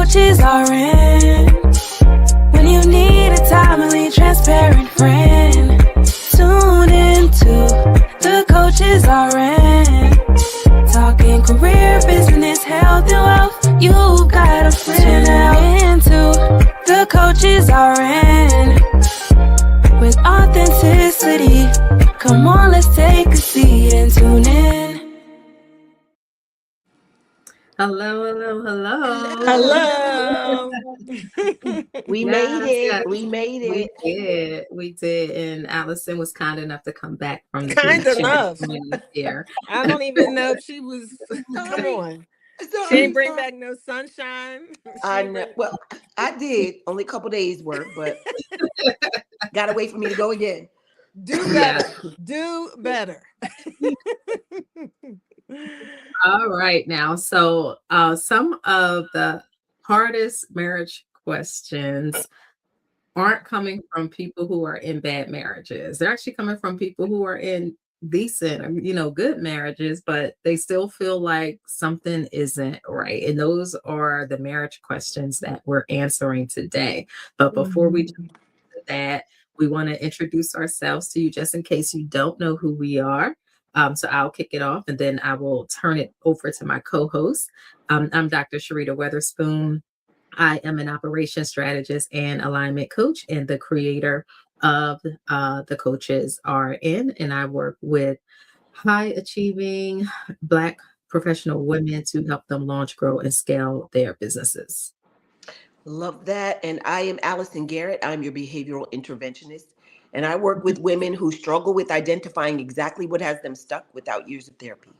coaches are in. When you need a timely, transparent friend, tune into the coaches are in. Talking career, business, health, and wealth. You got a friend now. Into the coaches are in. With authenticity, come on, let's take a seat and tune in. Hello. We made it. We made it. We did. And Allison was kind enough to come back from the Kind beach enough. here. I don't even know if she was. Come on. She didn't bring back no sunshine. I know. Well, I did. Only a couple days work, but gotta wait for me to go again. Do better. Do better. All right, now. So some of the hardest marriage questions aren't coming from people who are in bad marriages. They're actually coming from people who are in decent, good marriages, but they still feel like something isn't right. And those are the marriage questions that we're answering today. But before we jump into that, we want to introduce ourselves to you just in case you don't know who we are. So I'll kick it off and then I will turn it over to my co-host. I'm Dr. Cherita Weatherspoon. I am an operations strategist and alignment coach and the creator of the Coaches Are In. And I work with high achieving Black professional women to help them launch, grow, and scale their businesses. Love that. And I am Allison Garrett. I'm your behavioral interventionist. And I work with women who struggle with identifying exactly what has them stuck without years of therapy.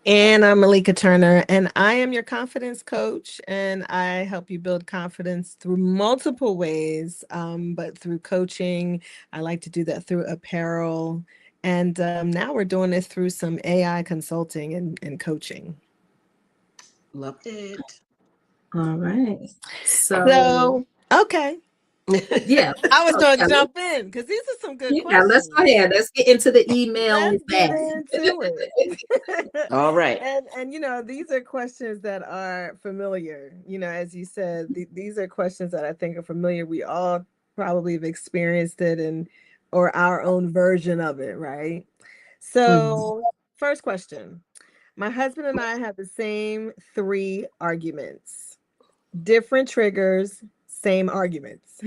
And I'm Malaika Turner, and I am your confidence coach, and I help you build confidence through multiple ways, but through coaching. I like to do that through apparel, and now we're doing this through some AI consulting and coaching. Love it. All right. So okay. Yeah, I was going to jump in because these are some good questions. Yeah, let's go ahead. Let's get into the email. Let's get into it. All right. And these are questions that are familiar. As you said, these are questions that I think are familiar. We all probably have experienced it or our own version of it, right? So, first question. My husband and I have the same 3 arguments. Different triggers, same arguments.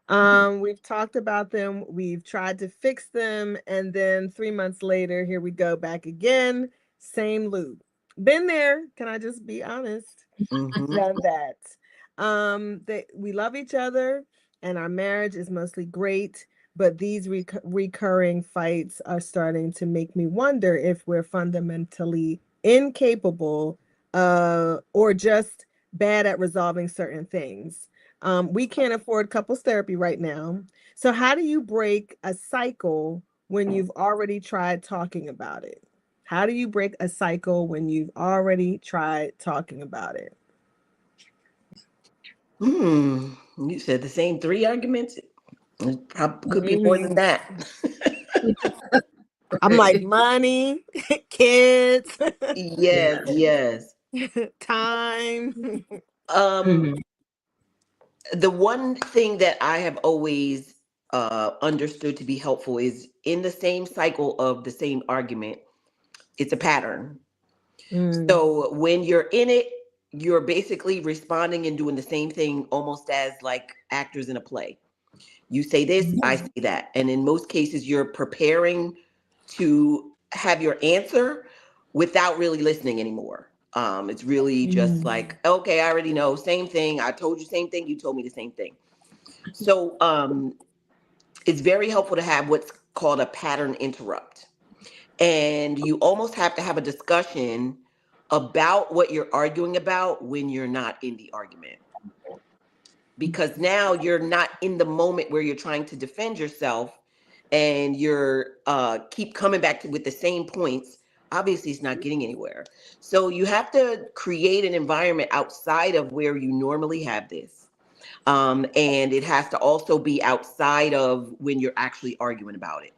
We've talked about them. We've tried to fix them. And then 3 months later, here we go back again. Same loop. Been there. Can I just be honest? Done that. We love each other and our marriage is mostly great. But these recurring fights are starting to make me wonder if we're fundamentally incapable or just bad at resolving certain things. We can't afford couples therapy right now. So how do you break a cycle when you've already tried talking about it? How do you break a cycle when you've already tried talking about it? You said the same 3 arguments. It probably could be more than that. I'm like money, kids. Yes. Time. The one thing that I have always understood to be helpful is in the same cycle of the same argument, it's a pattern. So when you're in it, you're basically responding and doing the same thing almost as like actors in a play. You say this, I say that. And in most cases, you're preparing to have your answer without really listening anymore. It's really just like, okay, I already know, same thing. I told you same thing. You told me the same thing. So it's very helpful to have what's called a pattern interrupt. And you almost have to have a discussion about what you're arguing about when you're not in the argument. Because now you're not in the moment where you're trying to defend yourself and you're keep coming back with the same points. Obviously, it's not getting anywhere. So you have to create an environment outside of where you normally have this. And it has to also be outside of when you're actually arguing about it.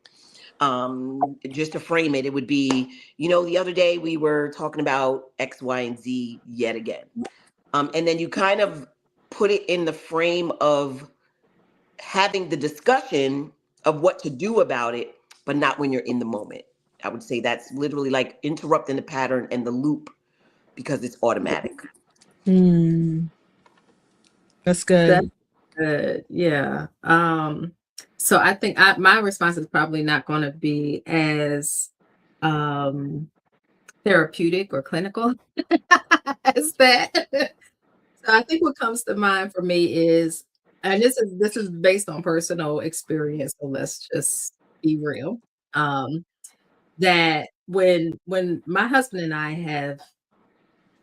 Just to frame it, it would be, the other day we were talking about X, Y, and Z yet again. And then you kind of put it in the frame of having the discussion of what to do about it, but not when you're in the moment. I would say that's literally like interrupting the pattern and the loop because it's automatic. That's good. That's good. Yeah. So I think my response is probably not going to be as therapeutic or clinical as that. So I think what comes to mind for me is, and this is based on personal experience, so let's just be real. That when my husband and I have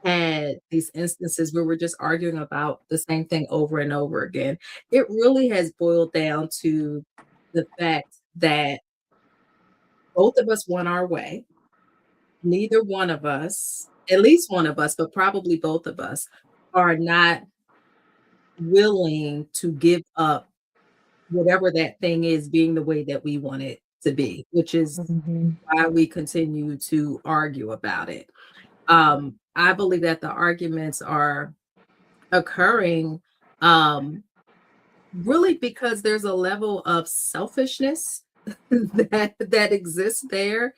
had these instances where we're just arguing about the same thing over and over again, it really has boiled down to the fact that both of us want our way. Neither one of us, at least one of us, but probably both of us, are not willing to give up whatever that thing is being the way that we want it to be, which is why we continue to argue about it. I believe that the arguments are occurring really because there's a level of selfishness that exists there.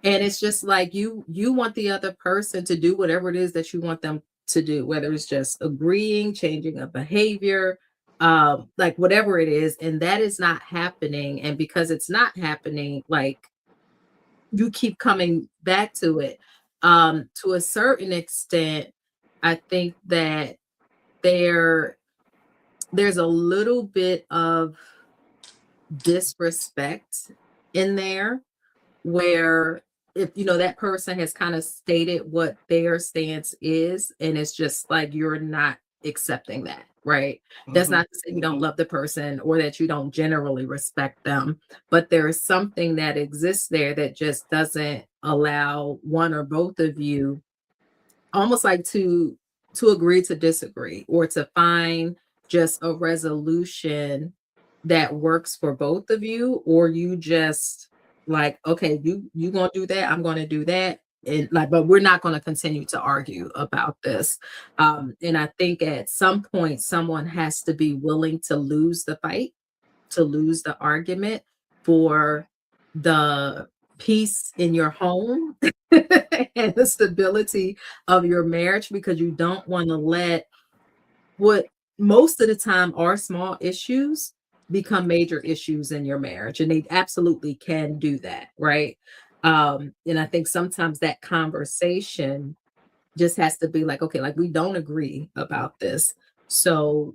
And it's just like you want the other person to do whatever it is that you want them to do, whether it's just agreeing, changing a behavior, like whatever it is, and that is not happening. And because it's not happening, like you keep coming back to it. To a certain extent, I think that there's a little bit of disrespect in there where if that person has kind of stated what their stance is and it's just like you're not accepting that, right? That's not to say you don't love the person or that you don't generally respect them, but there is something that exists there that just doesn't allow one or both of you almost like to agree to disagree or to find just a resolution that works for both of you, or you just like, okay, you gonna do that, I'm gonna do that, and like, but we're not gonna continue to argue about this. And I think at some point someone has to be willing to lose the fight, to lose the argument for the peace in your home and the stability of your marriage, because you don't want to let what most of the time are small issues become major issues in your marriage, and they absolutely can do that, right? And I think sometimes that conversation just has to be like, okay, like we don't agree about this, so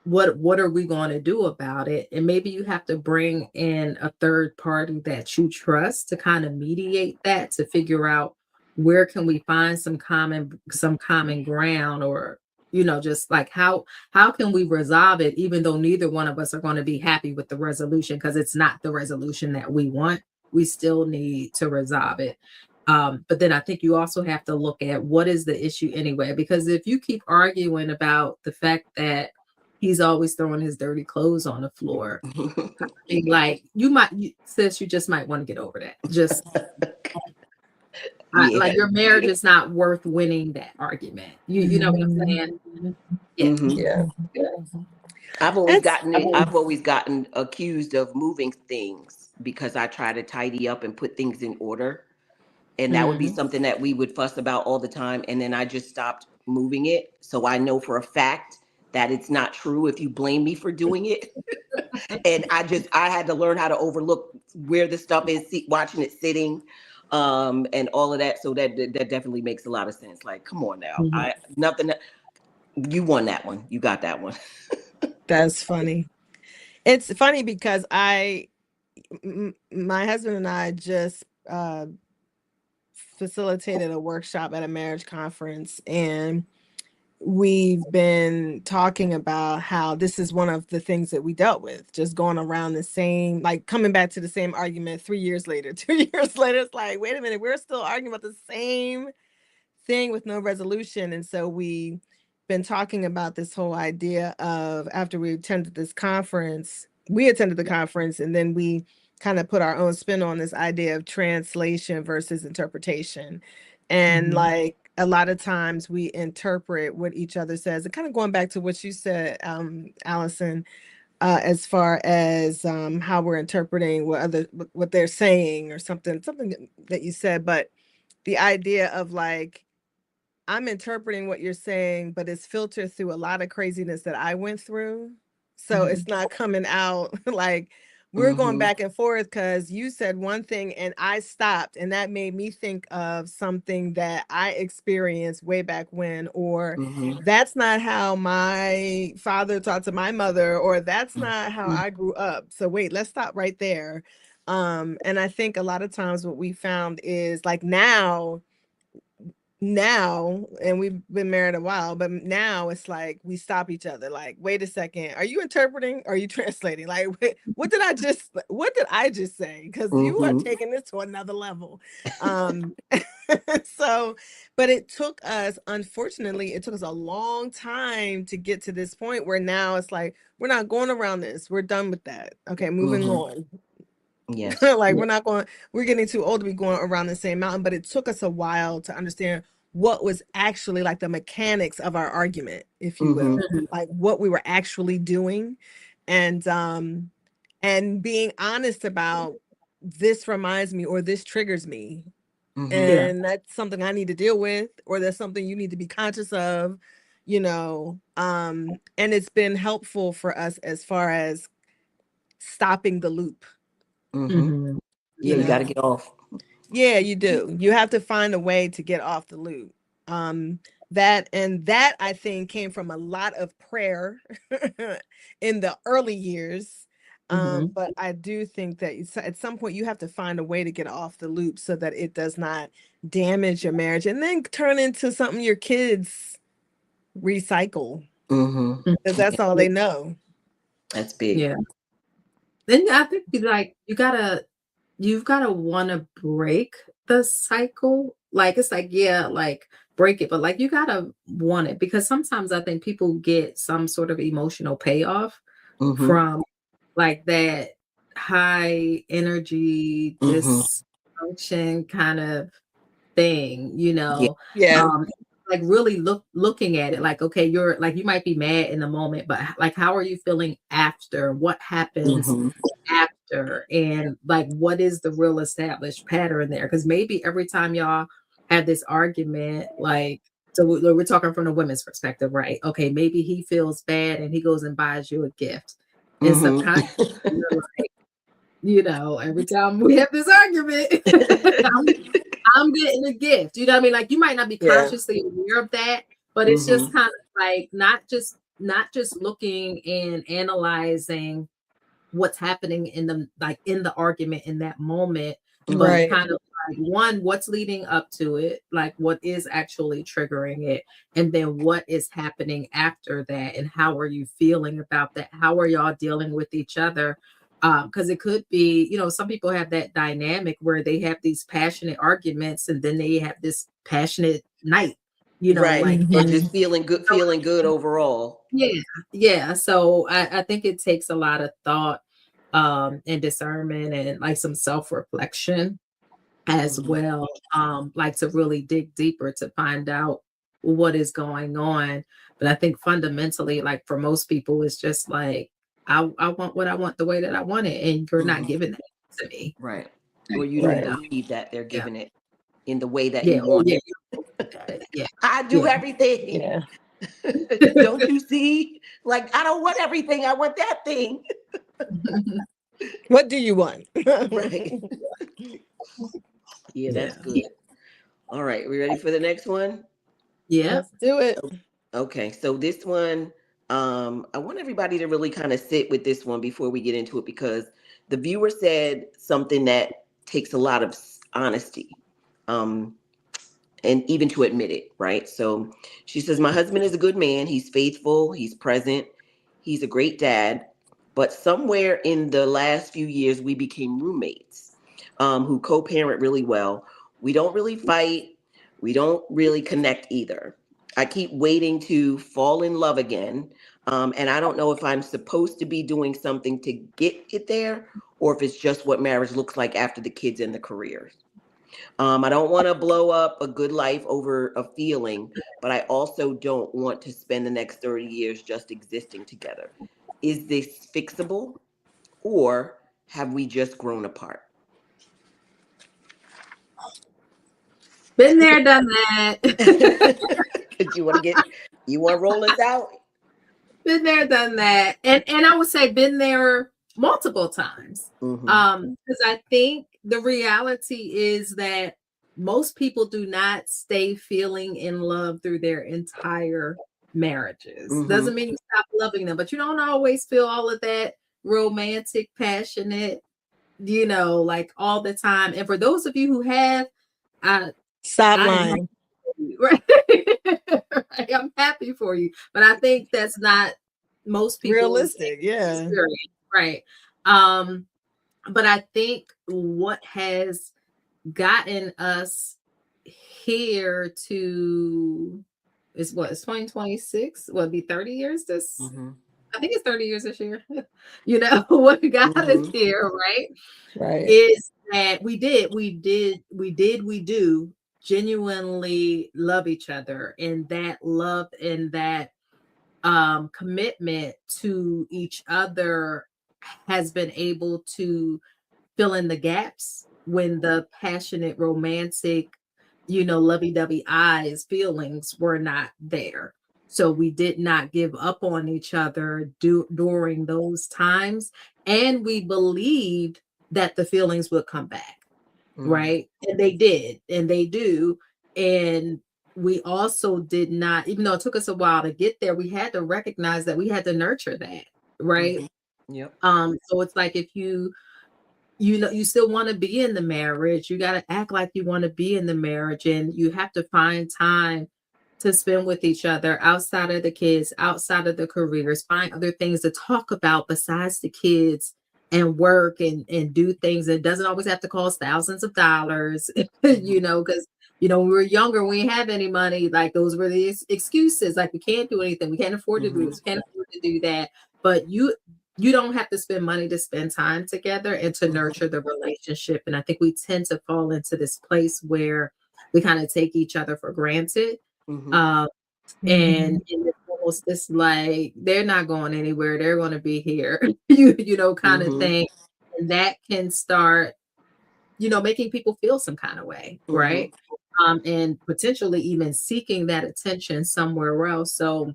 what are we going to do about it? And maybe you have to bring in a third party that you trust to kind of mediate that, to figure out where can we find some common ground, or just like how can we resolve it, even though neither one of us are going to be happy with the resolution, because it's not the resolution that we want. We still need to resolve it. But then I think you also have to look at what is the issue anyway, because if you keep arguing about the fact that he's always throwing his dirty clothes on the floor, like you just might want to get over that. Just like your marriage is not worth winning that argument. You know what I'm saying? Yeah. I've always gotten accused of moving things because I try to tidy up and put things in order. And that would be something that we would fuss about all the time. And then I just stopped moving it. So I know for a fact that it's not true if you blame me for doing it. And I had to learn how to overlook where the stuff is, watching it sitting, and all of that. So that definitely makes a lot of sense. Like, come on now. You won that one. You got that one. That's funny. It's funny because my husband and I just facilitated a workshop at a marriage conference, and we've been talking about how this is one of the things that we dealt with, just going around the same, like coming back to the same argument 3 years later, 2 years later. It's like, wait a minute, we're still arguing about the same thing with no resolution. And so we've been talking about this whole idea of, after we attended the conference, and then we kind of put our own spin on this idea of translation versus interpretation. And like a lot of times we interpret what each other says, and kind of going back to what you said, Allison, as far as how we're interpreting what they're saying or something that you said, but the idea of like, I'm interpreting what you're saying, but it's filtered through a lot of craziness that I went through. So it's not coming out like we're going back and forth because you said one thing and I stopped, and that made me think of something that I experienced way back when, or that's not how my father talked to my mother, or that's not how I grew up. So wait, let's stop right there. And I think a lot of times what we found is like now, and we've been married a while, but now it's like we stop each other like, wait a second, are you interpreting, are you translating, like what did I just say, because you are taking this to another level. So but unfortunately it took us a long time to get to this point where now it's like, we're not going around this, we're done with that, okay, moving on. Yes. Like we're getting too old to be going around the same mountain, but it took us a while to understand what was actually like the mechanics of our argument, if you will, like what we were actually doing, and being honest about, this reminds me or this triggers me, and that's something I need to deal with, or that's something you need to be conscious of, and it's been helpful for us as far as stopping the loop. Yeah, you got to get off. Yeah, you do. You have to find a way to get off the loop. That I think came from a lot of prayer in the early years. But I do think that at some point you have to find a way to get off the loop so that it does not damage your marriage and then turn into something your kids recycle. Because that's all they know. That's big. Yeah. Then I think you've gotta want to break the cycle. Like it's like, yeah, like break it, but like you gotta want it, because sometimes I think people get some sort of emotional payoff from like that high energy dysfunction kind of thing, Yeah. like really looking at it like, okay, you're like, you might be mad in the moment, but like, how are you feeling after? What happens after? And like, what is the real established pattern there? Because maybe every time y'all have this argument, like, so we're talking from the women's perspective, right? Okay, maybe he feels bad and he goes and buys you a gift. And subconsciously, you're like, every time we have this argument, I'm getting a gift. You know what I mean? Like, you might not be consciously aware of that, but it's just kind of like not just looking and analyzing what's happening in the argument in that moment, but kind of like, one, what's leading up to it, like what is actually triggering it, and then what is happening after that, and how are you feeling about that? How are y'all dealing with each other? Because it could be, some people have that dynamic where they have these passionate arguments and then they have this passionate night, like, or just feeling good overall. Yeah. So I think it takes a lot of thought and discernment and like some self-reflection as well, like to really dig deeper to find out what is going on. But I think fundamentally, like for most people, it's just like, I want what I want the way that I want it, and you're not giving that to me. Right. Or you don't believe that they're giving it in the way that you want it. I do everything. Yeah. Don't you see? Like, I don't want everything. I want that thing. What do you want? Right. Yeah, that's good. All right. We ready for the next one? Yeah. Let's do it. Okay. So this one, I want everybody to really kind of sit with this one before we get into it, because the viewer said something that takes a lot of honesty, and even to admit it, right? So she says, my husband is a good man. He's faithful. He's present. He's a great dad. But somewhere in the last few years, we became roommates who co-parent really well. We don't really fight. We don't really connect either. I keep waiting to fall in love again. And I don't know if I'm supposed to be doing something to get it there, or if it's just what marriage looks like after the kids and the careers. I don't want to blow up a good life over a feeling, but I also don't want to spend the next 30 years just existing together. Is this fixable, or have we just grown apart? Been there, done that. Because you want to roll this out? Been there, done that. And I would say been there multiple times. Because I think the reality is that most people do not stay feeling in love through their entire marriages. Doesn't mean you stop loving them, but you don't always feel all of that romantic, passionate, like all the time. And for those of you who have, sideline. Right. Right. I'm happy for you, but I think that's not most people's realistic. Yeah. experience. Right. But I think what has gotten us here to it's 2026. Well, it'll be 30 years this. I think it's 30 years this year. What got us here, right? Right. Is that we do genuinely love each other, and that love and that commitment to each other has been able to fill in the gaps when the passionate, romantic, lovey-dovey eyes feelings were not there. So we did not give up on each other during those times, and we believed that the feelings would come back. Right. And they did, and they do. And we also did not, even though it took us a while to get there, we had to recognize that we had to nurture that. Right. Yep. So it's like, if you still want to be in the marriage, you got to act like you want to be in the marriage, and you have to find time to spend with each other outside of the kids, outside of the careers, find other things to talk about besides the kids, and work and do things. It doesn't always have to cost thousands of dollars, because, when we were younger, we didn't have any money. Like, those were the excuses. Like, we can't do anything. We can't afford to do this. We can't afford to do that. But you don't have to spend money to spend time together and to nurture the relationship. And I think we tend to fall into this place where we kind of take each other for granted. And it's almost this, like, they're not going anywhere, they're going to be here, kind of thing. And that can start, making people feel some kind of way, right? And potentially even seeking that attention somewhere else. So,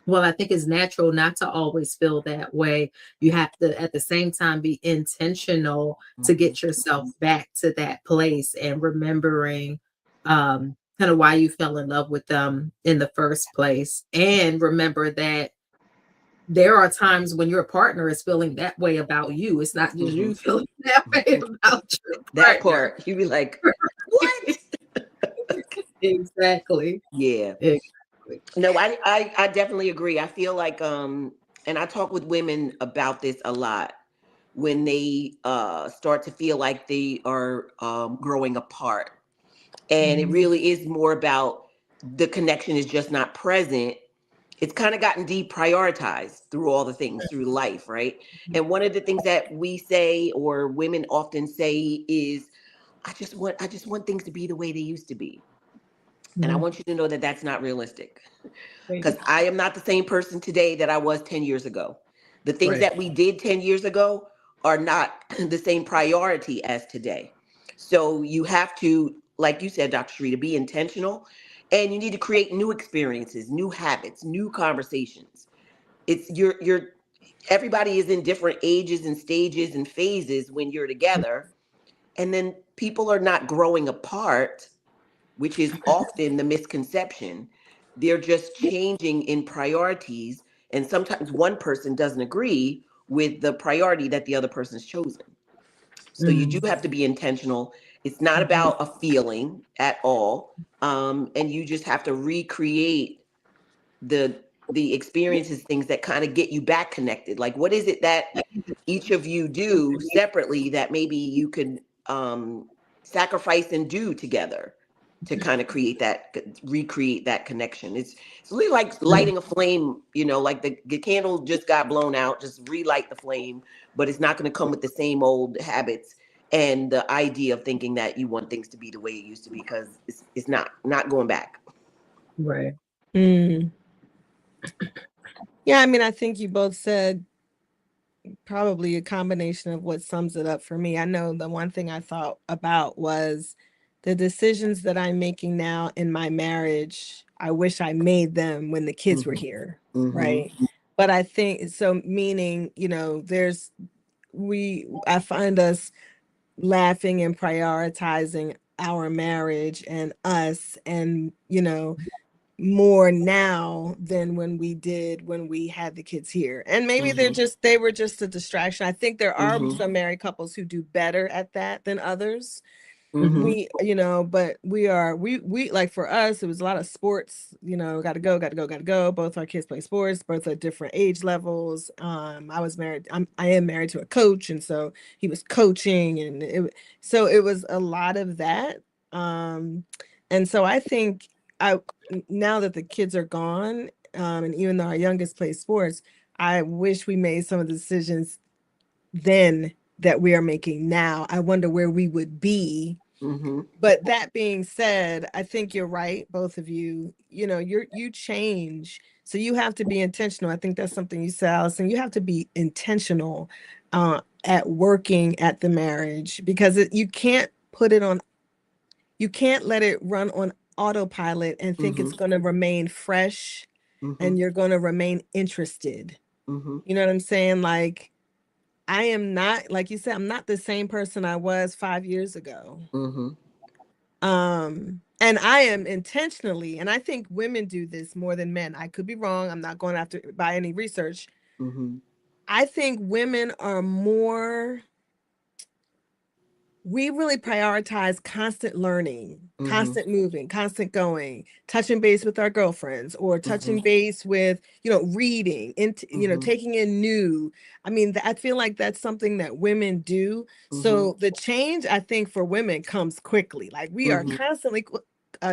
well, I think it's natural not to always feel that way. You have to, at the same time, be intentional to get yourself back to that place, and remembering kind of why you fell in love with them in the first place. And remember that there are times when your partner is feeling that way about you. It's not just you feeling that way about your that partner. part. You be like, what? Exactly. Yeah. Exactly. No, I definitely agree. I feel like, and I talk with women about this a lot, when they start to feel like they are growing apart. And it really is more about the connection is just not present. It's kind of gotten deprioritized through all the things through life, right? And one of the things that we say, or women often say, is, I just want things to be the way they used to be. And I want you to know that that's not realistic, because I am not the same person today that I was 10 years ago. The things that we did 10 years ago are not the same priority as today. So you have to, like you said, Dr. Cherita, be intentional, and you need to create new experiences, new habits, new conversations. It's everybody is in different ages and stages and phases when you're together. And then people are not growing apart, which is often the misconception. They're just changing in priorities. And sometimes one person doesn't agree with the priority that the other person's chosen. So you do have to be intentional. It's not about a feeling at all. And you just have to recreate the experiences, things that kind of get you back connected. Like, what is it that each of you do separately that maybe you can sacrifice and do together to kind of recreate that connection? It's really like lighting a flame, like the candle just got blown out, just relight the flame, but it's not going to come with the same old habits. and the idea of thinking that you want things to be the way it used to be, because it's not going back. Right. Mm. Yeah, I mean, I think you both said probably a combination of what sums it up for me. I know the one thing I thought about was the decisions that I'm making now in my marriage. I wish I made them when the kids were here, right? But I think so, meaning, you know, I find us laughing and prioritizing our marriage and us, and, you know, more now than when we had the kids here. And maybe they were just a distraction. I think there are some married couples who do better at that than others. We, you know, but we like, for us, it was a lot of sports, you know, gotta go. Both our kids play sports, both at different age levels. I am married to a coach, and so he was coaching, and so it was a lot of that. And so I think now that the kids are gone, and even though our youngest plays sports, I wish we made some of the decisions then that we are making now. I wonder where we would be. But that being said, I think you're right, both of you. You know, you change, so you have to be intentional. I think that's something you said, Allison. You have to be intentional at working at the marriage, because you can't let it run on autopilot and think it's going to remain fresh and you're going to remain interested. You know what I'm saying? Like, I am not, like you said, I'm not the same person I was 5 years ago. And I am intentionally, and I think women do this more than men. I could be wrong. I'm not going after by any research. I think women are more, we really prioritize constant learning, constant moving, constant going, touching base with our girlfriends, or touching base with, you know, reading, you know, taking in new. I mean, I feel like that's something that women do. So the change, I think, for women comes quickly. Like, we are constantly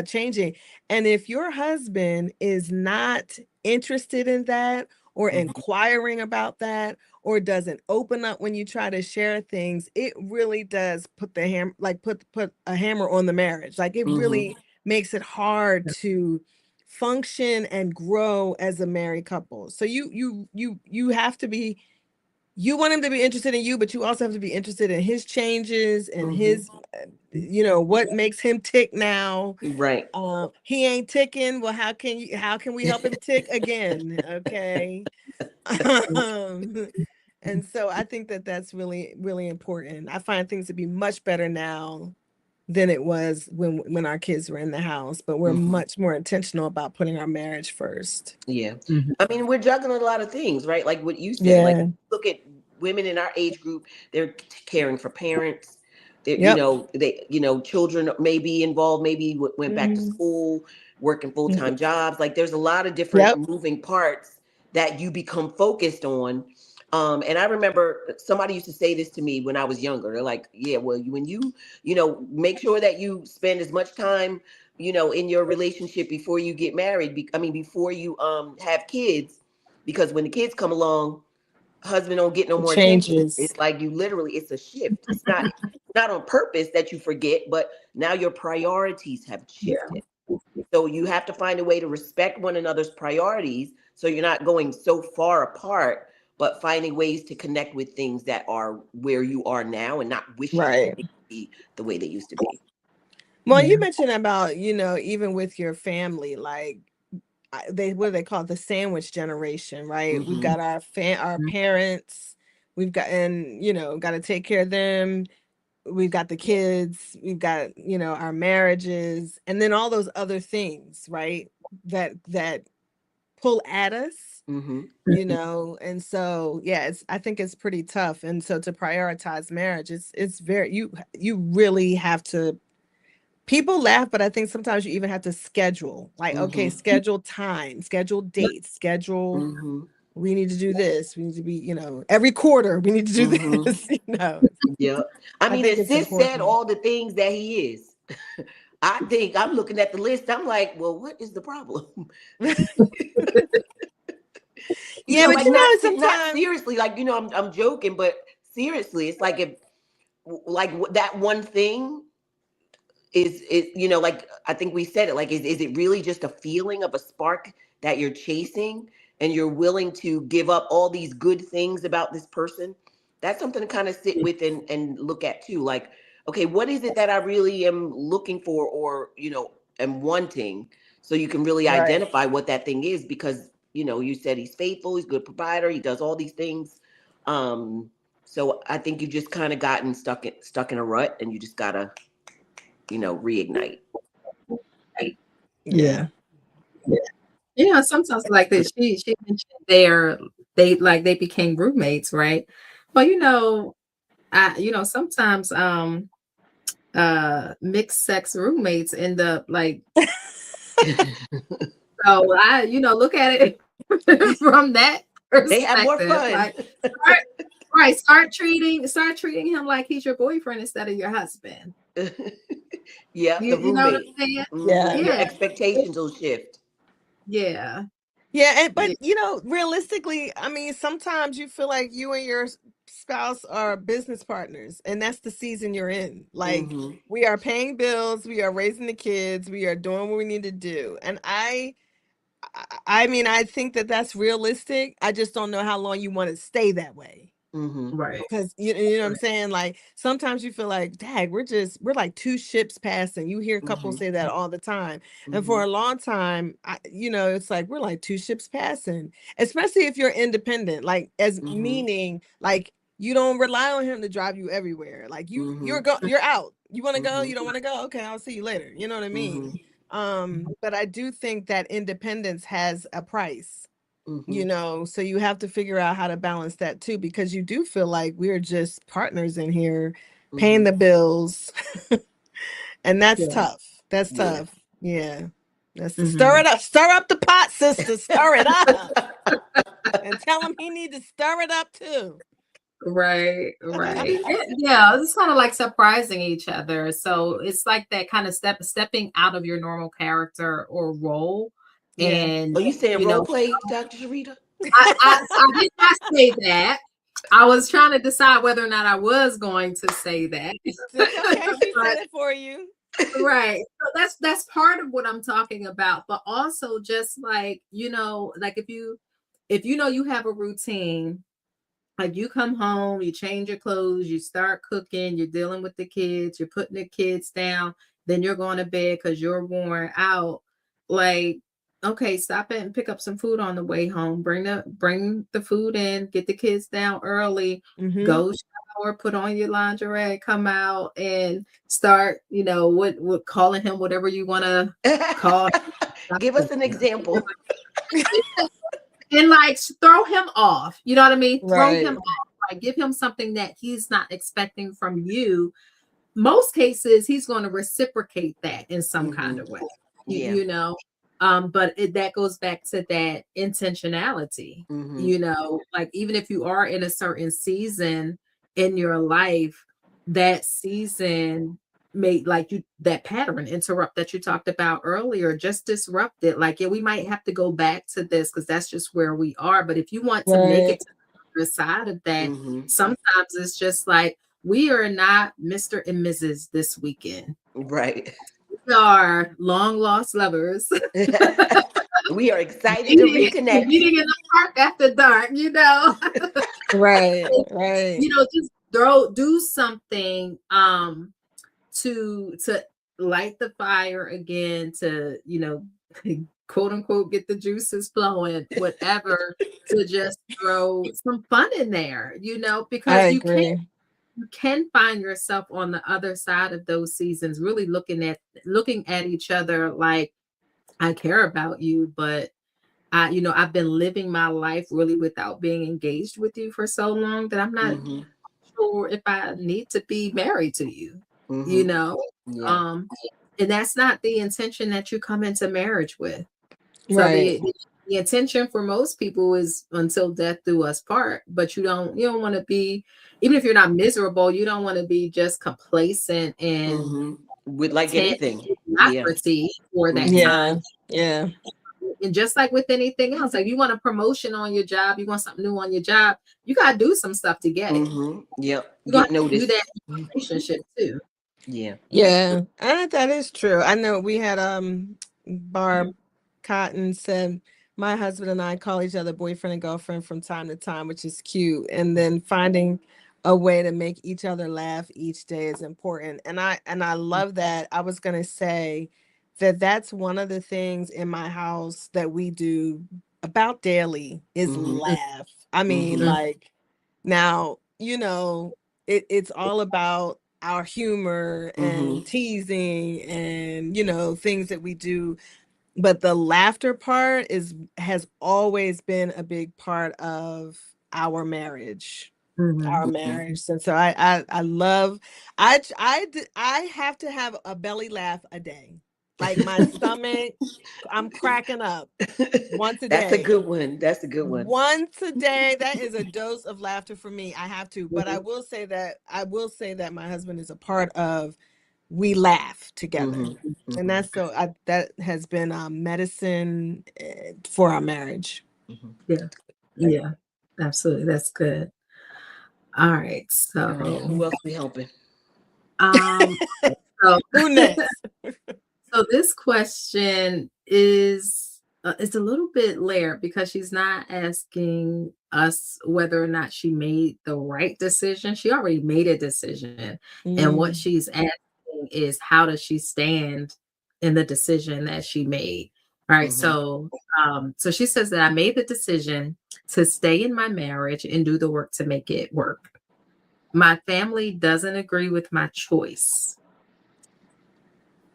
changing. And if your husband is not interested in that, or inquiring about that, or doesn't open up when you try to share things, it really does put a hammer on the marriage. Like, it really makes it hard to function and grow as a married couple. So you have to be, you want him to be interested in you, but you also have to be interested in his changes and his, you know, what makes him tick now. Right. He ain't ticking. Well, how can we help him tick again? Okay. And so I think that that's really, really important. I find things to be much better now than it was when our kids were in the house, but we're much more intentional about putting our marriage first. Yeah. I mean, we're juggling a lot of things, right? Like what you said, like, look at women in our age group, they're caring for parents. You know, children may be involved, maybe went back to school, working full-time jobs. Like, there's a lot of different moving parts that you become focused on. And I remember somebody used to say this to me when I was younger. They're like, yeah, well, when you know, make sure that you spend as much time, you know, in your relationship before you get married. Before you have kids, because when the kids come along, husband don't get no more attention. It's like it's a shift. It's not on purpose that you forget, but now your priorities have shifted. So you have to find a way to respect one another's priorities, so you're not going so far apart, but finding ways to connect with things that are where you are now and not wishing it to be the way they used to be. Well, you mentioned about, you know, even with your family, like, what do they call it? The sandwich generation, right? We've got our parents, we've got, and, you know, got to take care of them. We've got the kids, we've got, you know, our marriages, and then all those other things, right? That pull at us, you know? And so, yeah, I think it's pretty tough. And so to prioritize marriage, it's very, you really have to, people laugh, but I think sometimes you even have to schedule, like, okay, schedule time, schedule dates, schedule, we need to do this. We need to be, you know, every quarter we need to do this, you know. Yeah. I mean, as Sis said all the things that he is. I think I'm looking at the list. I'm like, well, what is the problem? Yeah, but like, you know, not sometimes seriously, like, you know, I'm joking, but seriously, it's like, if that one thing is like I think we said it, like is it really just a feeling of a spark that you're chasing and you're willing to give up all these good things about this person? That's something to kind of sit with and look at too. Like, okay, what is it that I really am looking for or am wanting, so you can really Right. identify what that thing is, because you said he's faithful, he's a good provider, he does all these things. So I think you've just kind of gotten stuck in a rut, and you just gotta reignite. Yeah. Sometimes like that. She mentioned they became roommates, right? Well, sometimes mixed sex roommates end up like. So I look at it from that perspective. They have more fun. Like, start treating him like he's your boyfriend instead of your husband. Yeah, the You know what roommate. I'm saying? Yeah. Your expectations will shift. Yeah. Yeah, but realistically, I mean, sometimes you feel like you and your spouse are business partners, and that's the season you're in. Like, we are paying bills, we are raising the kids, we are doing what we need to do. And I mean, I think that that's realistic. I just don't know how long you want to stay that way. Right. Because you know what I'm saying? Like, sometimes you feel like, dang, we're like two ships passing. You hear couples say that all the time. And for a long time, it's like we're like two ships passing, especially if you're independent, like as meaning like you don't rely on him to drive you everywhere. Like you're out. You want to go? You don't want to go? Okay, I'll see you later. You know what I mean? But I do think that independence has a price. So you have to figure out how to balance that too, because you do feel like we're just partners in here paying the bills. And that's tough. That's tough. Yeah. That's stir up the pot, sister. Stir it up. And tell him he needs to stir it up too. Right. Yeah, it's kind of like surprising each other. So it's like that kind of stepping out of your normal character or role. Yeah. And you saying role play, Dr. Cherita? I did not say that. I was trying to decide whether or not I was going to say that. Okay, she said it for you. Right. So that's part of what I'm talking about. But also just like, like if you you have a routine, like you come home, you change your clothes, you start cooking, you're dealing with the kids, you're putting the kids down, then you're going to bed because you're worn out. Like, okay, stop it and pick up some food on the way home. Bring the food in, get the kids down early, go shower, put on your lingerie, come out and start, what calling him whatever you want to call. Give us an example. And like throw him off, you know what I mean? Right. Throw him off, like give him something that he's not expecting from you. Most cases, he's going to reciprocate that in some kind of way, but that goes back to that intentionality, like even if you are in a certain season in your life, that season made like that pattern interrupt that you talked about earlier, just disrupt it. Like, we might have to go back to this because that's just where we are. But if you want to make it to the other side of that, sometimes it's just like we are not Mr. and Mrs. this weekend. Right. We are long lost lovers. We are excited to reconnect. Meeting in the park after dark, Right. Just do something to light the fire again, to quote unquote get the juices flowing, whatever, to just throw some fun in there, because you can find yourself on the other side of those seasons really looking at each other like, I care about you, but I've been living my life really without being engaged with you for so long that I'm not sure if I need to be married to you. And that's not the intention that you come into marriage with. So the intention for most people is until death do us part, but you don't want to be, even if you're not miserable, you don't want to be just complacent and with like anything for that time. And just like with anything else, like you want a promotion on your job, you want something new on your job, you got to do some stuff to get it. Yep. You're going Get to have to do noticed. that in a relationship too. Yeah. Yeah, that is true. I know we had Barb Cotton said my husband and I call each other boyfriend and girlfriend from time to time, which is cute. And then finding a way to make each other laugh each day is important. And I love that. I was gonna say that that's one of the things in my house that we do about daily is laugh. I mean, like now, it's all about our humor and teasing and things that we do, but the laughter part has always been a big part of our marriage. And so I love I have to have a belly laugh a day, like my stomach, I'm cracking up once a That's a day. good one. That's a good one. Once a day, that is a dose of laughter for me. I have to, but I will say that my husband is a part of, we laugh together. And that's that has been medicine for our marriage. Yeah, absolutely. That's good. All right. All right. Who So, else we helping? so, Who next? so this question is it's a little bit layered because she's not asking us whether or not she made the right decision. She already made a decision. And what she's asking is how does she stand in the decision that she made? All right. So so she says that I made the decision to stay in my marriage and do the work to make it work. My family doesn't agree with my choice.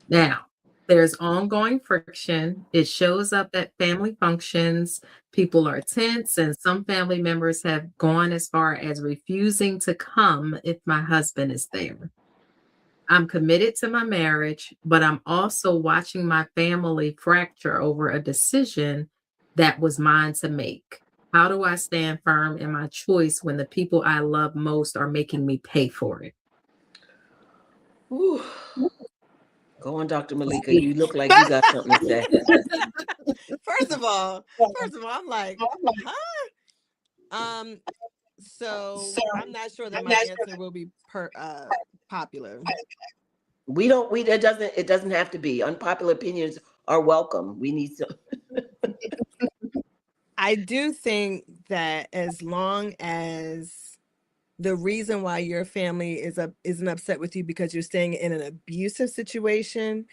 Now, there's ongoing friction. It shows up at family functions. People are tense, and some family members have gone as far as refusing to come if my husband is there. I'm committed to my marriage, but I'm also watching my family fracture over a decision that was mine to make. How do I stand firm in my choice when the people I love most are making me pay for it? Ooh. Go on, Dr. Malaika. You look like you got something to say. First of all, I'm like, huh? So I'm not sure that my answer will be popular. It doesn't have to be. Unpopular opinions are welcome. We need some. I do think that as long as the reason why your family isn't upset with you because you're staying in an abusive situation,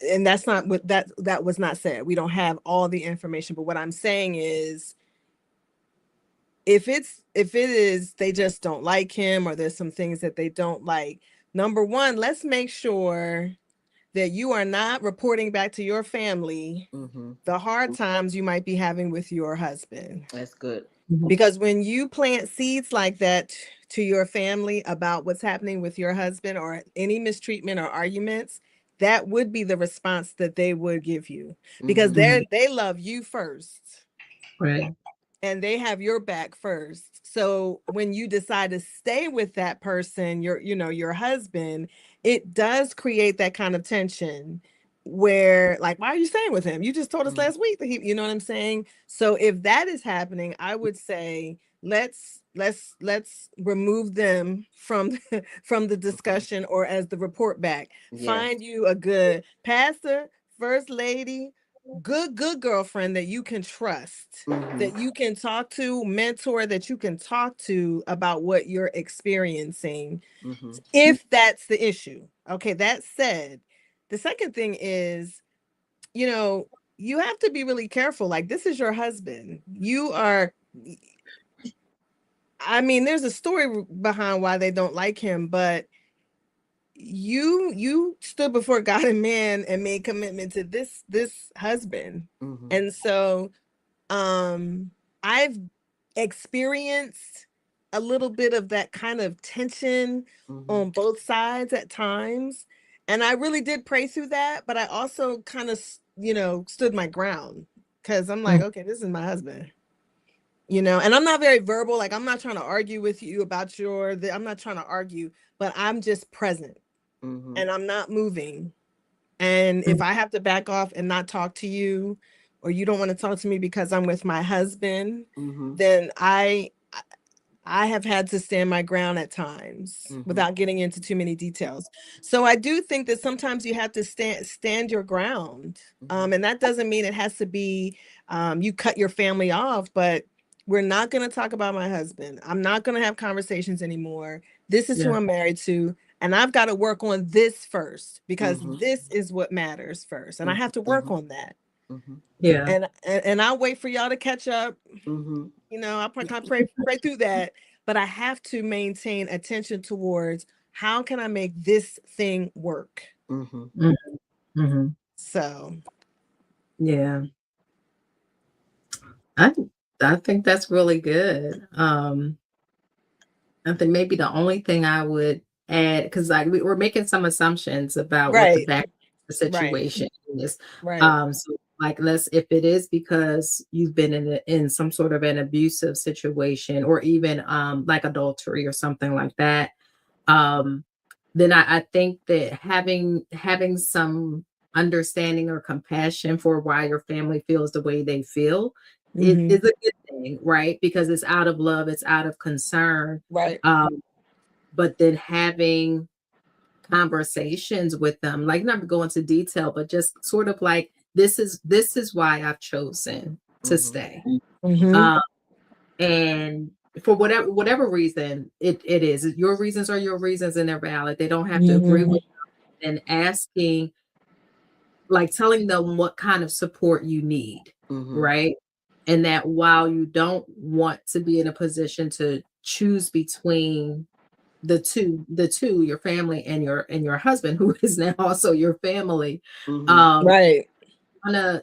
and that's not what that was not said. We don't have all the information, but what I'm saying is if it is they just don't like him or there's some things that they don't like, number one, let's make sure that you are not reporting back to your family the hard times you might be having with your husband. That's good. Because when you plant seeds like that to your family about what's happening with your husband or any mistreatment or arguments, that would be the response that they would give you, because they love you first. Right. And they have your back first. So when you decide to stay with that person, your husband, it does create that kind of tension where, like, why are you staying with him? You just told us last week that you know what I'm saying? So if that is happening, I would say let's remove them from the discussion, or as the report back. Find you a good pastor, first lady, good girlfriend that you can trust, that you can talk to, mentor that you can talk to about what you're experiencing, if that's the issue. Okay, that said, the second thing is, you have to be really careful. Like, this is your husband. There's a story behind why they don't like him, but you stood before God and man and made commitment to this husband. And so I've experienced a little bit of that kind of tension on both sides at times, and I really did pray through that, but I also kind of stood my ground, because I'm like, okay, this is my husband. And I'm not very verbal. Like, I'm not trying to argue with you about I'm not trying to argue, but I'm just present. And I'm not moving. And if I have to back off and not talk to you, or you don't want to talk to me because I'm with my husband, Mm-hmm. then I have had to stand my ground at times Mm-hmm. without getting into too many details. So I do think that sometimes you have to stand your ground. Mm-hmm. And that doesn't mean it has to be you cut your family off, but we're not going to talk about my husband. I'm not going to have conversations anymore. This is who Yeah. I'm married to. And I've got to work on this first because Mm-hmm. this is what matters first. And I have to work Mm-hmm. on that. Mm-hmm. Yeah. And I'll wait for y'all to catch up. Mm-hmm. You know, I pray through that, but I have to maintain attention towards how can I make this thing work. Mm-hmm. Mm-hmm. Mm-hmm. So Yeah. I I think that's really good. I think maybe the only thing I would add, because like we're making some assumptions about what the right, back the right, situation is. right. So like let's if it is because you've been in some sort of an abusive situation or even like adultery or something like that, um, then I think that having some understanding or compassion for why your family feels the way they feel is Mm-hmm. a good thing, right? Because it's out of love, it's out of concern. Right. But then having conversations with them, like not go into detail, but just sort of like this is why I've chosen to Mm-hmm. stay. Mm-hmm. Um, and for whatever reason it is, your reasons are your reasons and they're valid. They don't have to agree Mm-hmm. with them, and asking, like telling them what kind of support you need, Mm-hmm. right? And that while you don't want to be in a position to choose between the two, your family and your husband, who is now also your family, Mm-hmm. um Right.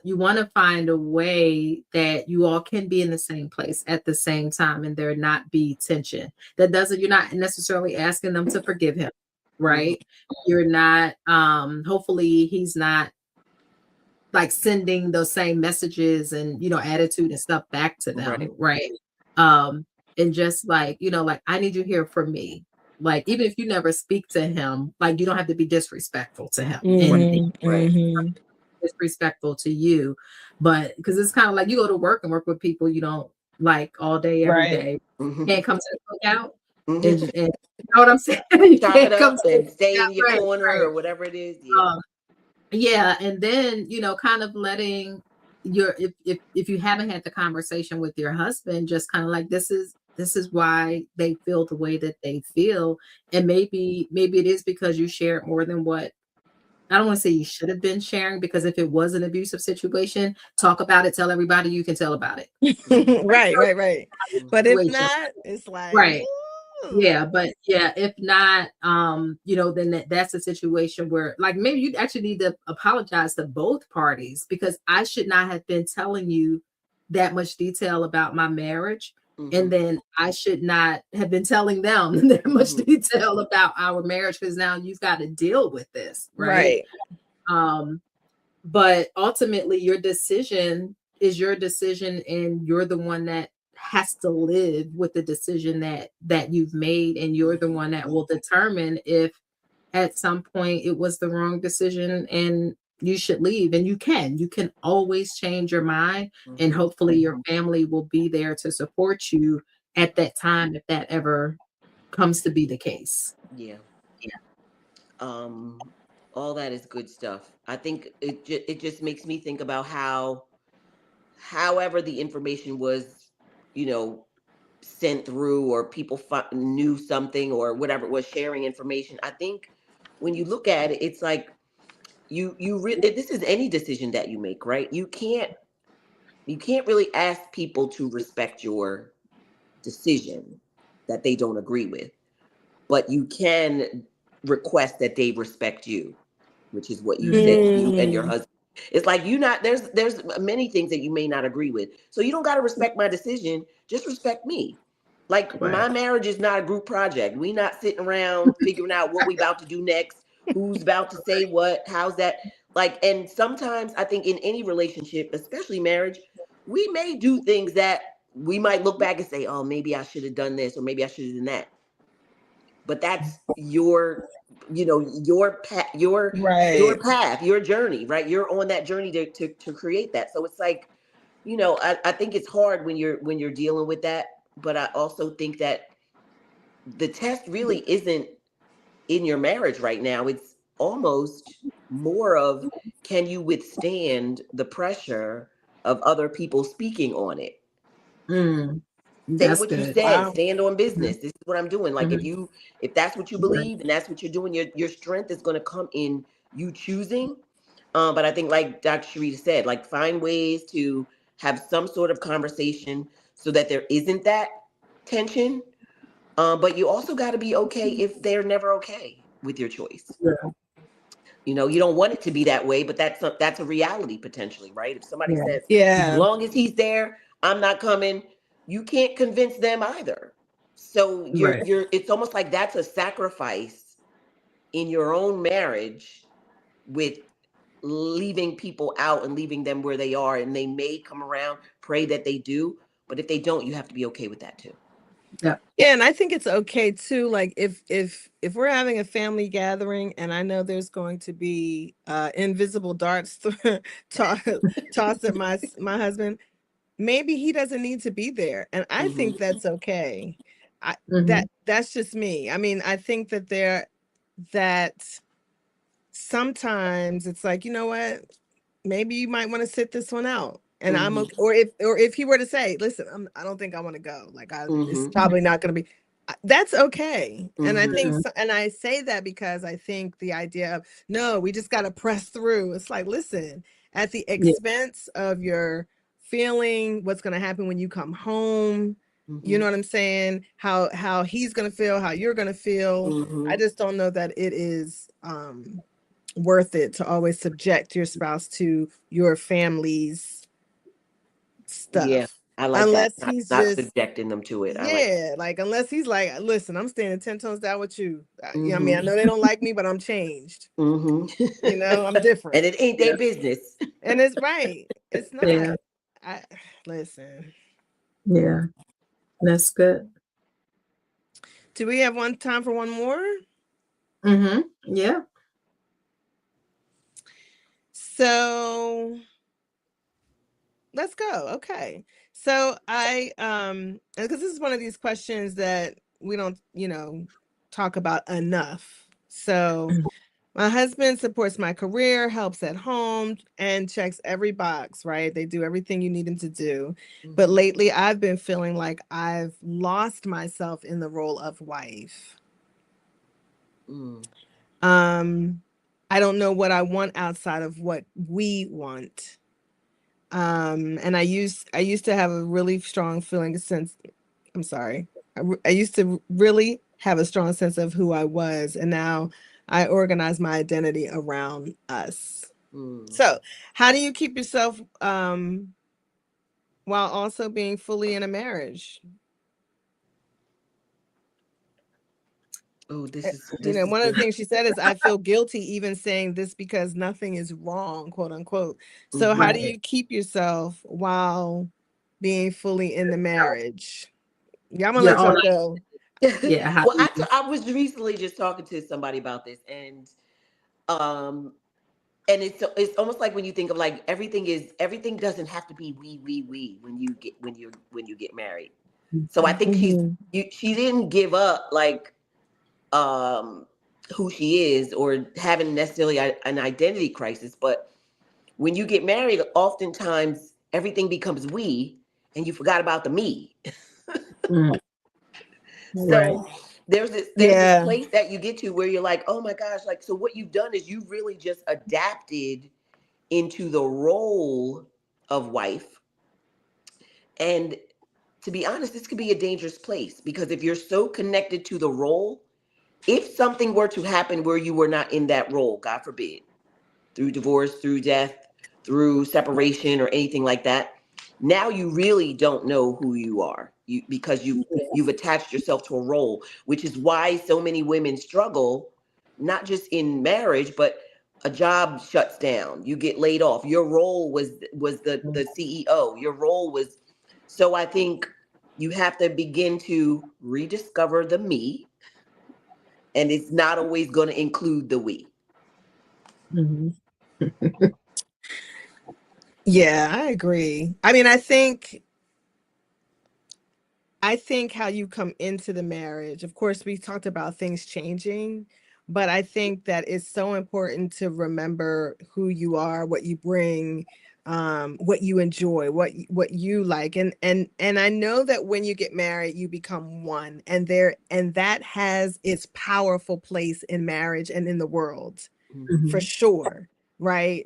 you want to find a way that you all can be in the same place at the same time and there not be tension. That doesn't, you're not necessarily asking them to forgive him, Mm-hmm. right? You're not, hopefully he's not like sending those same messages and attitude and stuff back to Right. them, right? um and just like, like, I need you here for me. Like, even if you never speak to him, like, you don't have to be disrespectful to him and Mm-hmm. Right. Mm-hmm. disrespectful to you. But because it's kind of like you go to work and work with people you don't like all day every Right. day. Mm-hmm. Can't come to the cookout Mm-hmm. and you know what I'm saying. You Chop it can't come up to the and stay in your cookout, right, corner right. or whatever it is. Yeah. Yeah, and then, kind of letting your if you haven't had the conversation with your husband, just kind of like, this is why they feel the way that they feel. And maybe it is because you shared more than what, I don't want to say you should have been sharing, because if it was an abusive situation, talk about it, tell everybody you can tell about it. Mm-hmm. Right. Right. Right. But if Situation. not, it's like, Right. ooh. Yeah, but yeah, if not, then that's a situation where, like, maybe you actually need to apologize to both parties, because I should not have been telling you that much detail about my marriage. Mm-hmm. And then I should not have been telling them that much Mhm. detail about our marriage, because now you've got to deal with this, right? Right. Um, but ultimately your decision is your decision, and you're the one that has to live with the decision that you've made, and you're the one that will determine if at some point it was the wrong decision and you should leave. And you can always change your mind, and Mhm. hopefully your family will be there to support you at that time, if that ever comes to be the case. Yeah. Um, all that is good stuff. I think it just makes me think about how, however the information was, you know, sent through, or people knew something or whatever it was, sharing information. I think when you look at it, it's like this is any decision that you make, right? You can't really ask people to respect your decision that they don't agree with, but you can request that they respect you, which is what you said, you and your Mm. husband. It's like, you not there's many things that you may not agree with, so you don't got to respect my decision. Just respect me. Like, Right. my marriage is not a group project. We not sitting around figuring out what we about to do next, who's about to say what, how's that. Like, and sometimes I think in any relationship, especially marriage, we may do things that we might look back and say, oh, maybe I should have done this, or maybe I should have done that. but that's your, your path, your Right. path, your journey, right? You're on that journey to create that. So it's like, I think it's hard when you're dealing with that, but I also think that the test really isn't in your marriage right now. It's almost more of, can you withstand the pressure of other people speaking on it? Say That's what you good. said, Wow. stand on business. Mhm. This is what I'm doing. Like, Mhm. if that's what you Right. believe and that's what you're doing, your strength is going to come in you choosing. But I think, like Dr. Cherita said, like, find ways to have some sort of conversation so that there isn't that tension. But you also got to be okay if they're never okay with your choice. Yeah. You don't want it to be that way, but that's a reality potentially, right? If somebody Yeah. says, as Yeah. long as he's there, I'm not coming, you can't convince them either. So Right. it's almost like that's a sacrifice in your own marriage, with leaving people out and leaving them where they are, and they may come around. Pray that they do, but if they don't, you have to be okay with that too. Yeah. Yeah, and I think it's okay too. Like if we're having a family gathering, and I know there's going to be invisible darts tossed tossed at my husband, maybe he doesn't need to be there, and I Hmm. think that's okay. Mhm. That's just me. I mean, I think that sometimes it's like, you know what, maybe you might want to sit this one out, and I'm Hmm. okay. Or if he were to say, listen, I don't think I want to go, like, it's Hmm. probably not going to be, that's okay. And I think Hmm. so, and I say that because I think the idea of, no, we just got to press through, it's like, listen, at the Yeah. expense of your feeling what's going to happen when you come home, you Hmm. know what I'm saying, how he's going to feel, how you're going to feel. I Hmm. just don't know that it is worth it to always subject your spouse to your family's Yeah, stuff, I like that. unless Not, he's not just, subjecting them to it. I like that. yeah, like, unless he's like, listen, I'm standing 10 toes down with you. Yeah, I mean, I Hmm. know they don't like me, but I'm changed, Hmm. I'm different. And it ain't Yeah. their business. And it's right, it's not. Yeah. I Listen, Yeah. That's good. do we have one time for one more? Yeah. So let's go. Okay. So because this is one of these questions that we don't, talk about enough. So Mhm. my husband supports my career, helps at home, and checks every box, right? They do everything you need him to do. But Hmm. lately I've been feeling like I've lost myself in the role of wife. Mm. Um, I don't know what I want outside of what we want. And I used to have a really strong feeling since I'm sorry. I used to really have a strong sense of who I was, and now I organize my identity around us. Mm. So, how do you keep yourself while also being fully in a marriage? Oh, Eh, this is one of the good. things she said is, I feel guilty even saying this because nothing is wrong, quote unquote. So, how do Hmm. Right. you keep yourself while being fully in the marriage? Yeah, I'm gonna Your let own. y'all go. Yeah. How Well, do you? I was recently just talking to somebody about this, um, and it's almost like when you think of, like, everything doesn't have to be we when you get married. So I think Mhm. she didn't give up, like, um who she is, or having necessarily an identity crisis, but when you get married, oftentimes everything becomes we, and you forgot about the me. Mm. Right. So there's this Yeah. place that you get to where you're like, oh my gosh, like, so what you've done is you've really just adapted into the role of wife. And to be honest, this could be a dangerous place, because if you're so connected to the role, if something were to happen where you were not in that role, God forbid, through divorce, through death, through separation, or anything like that, now you really don't know who you are, because you've attached yourself to a role, which is why so many women struggle, not just in marriage, but a job shuts down, you get laid off, your role was the CEO, your role was. So I think you have to begin to rediscover the me, And it's not always going to include the we. Mhm. Yeah, I agree. I mean, I think how you come into the marriage, of course, we talked about things changing, but I think that it's so important to remember who you are, what you bring, what you enjoy, what you like. And I know that when you get married, you become one, and that has its powerful place in marriage and in the world, for Mhm. sure, right?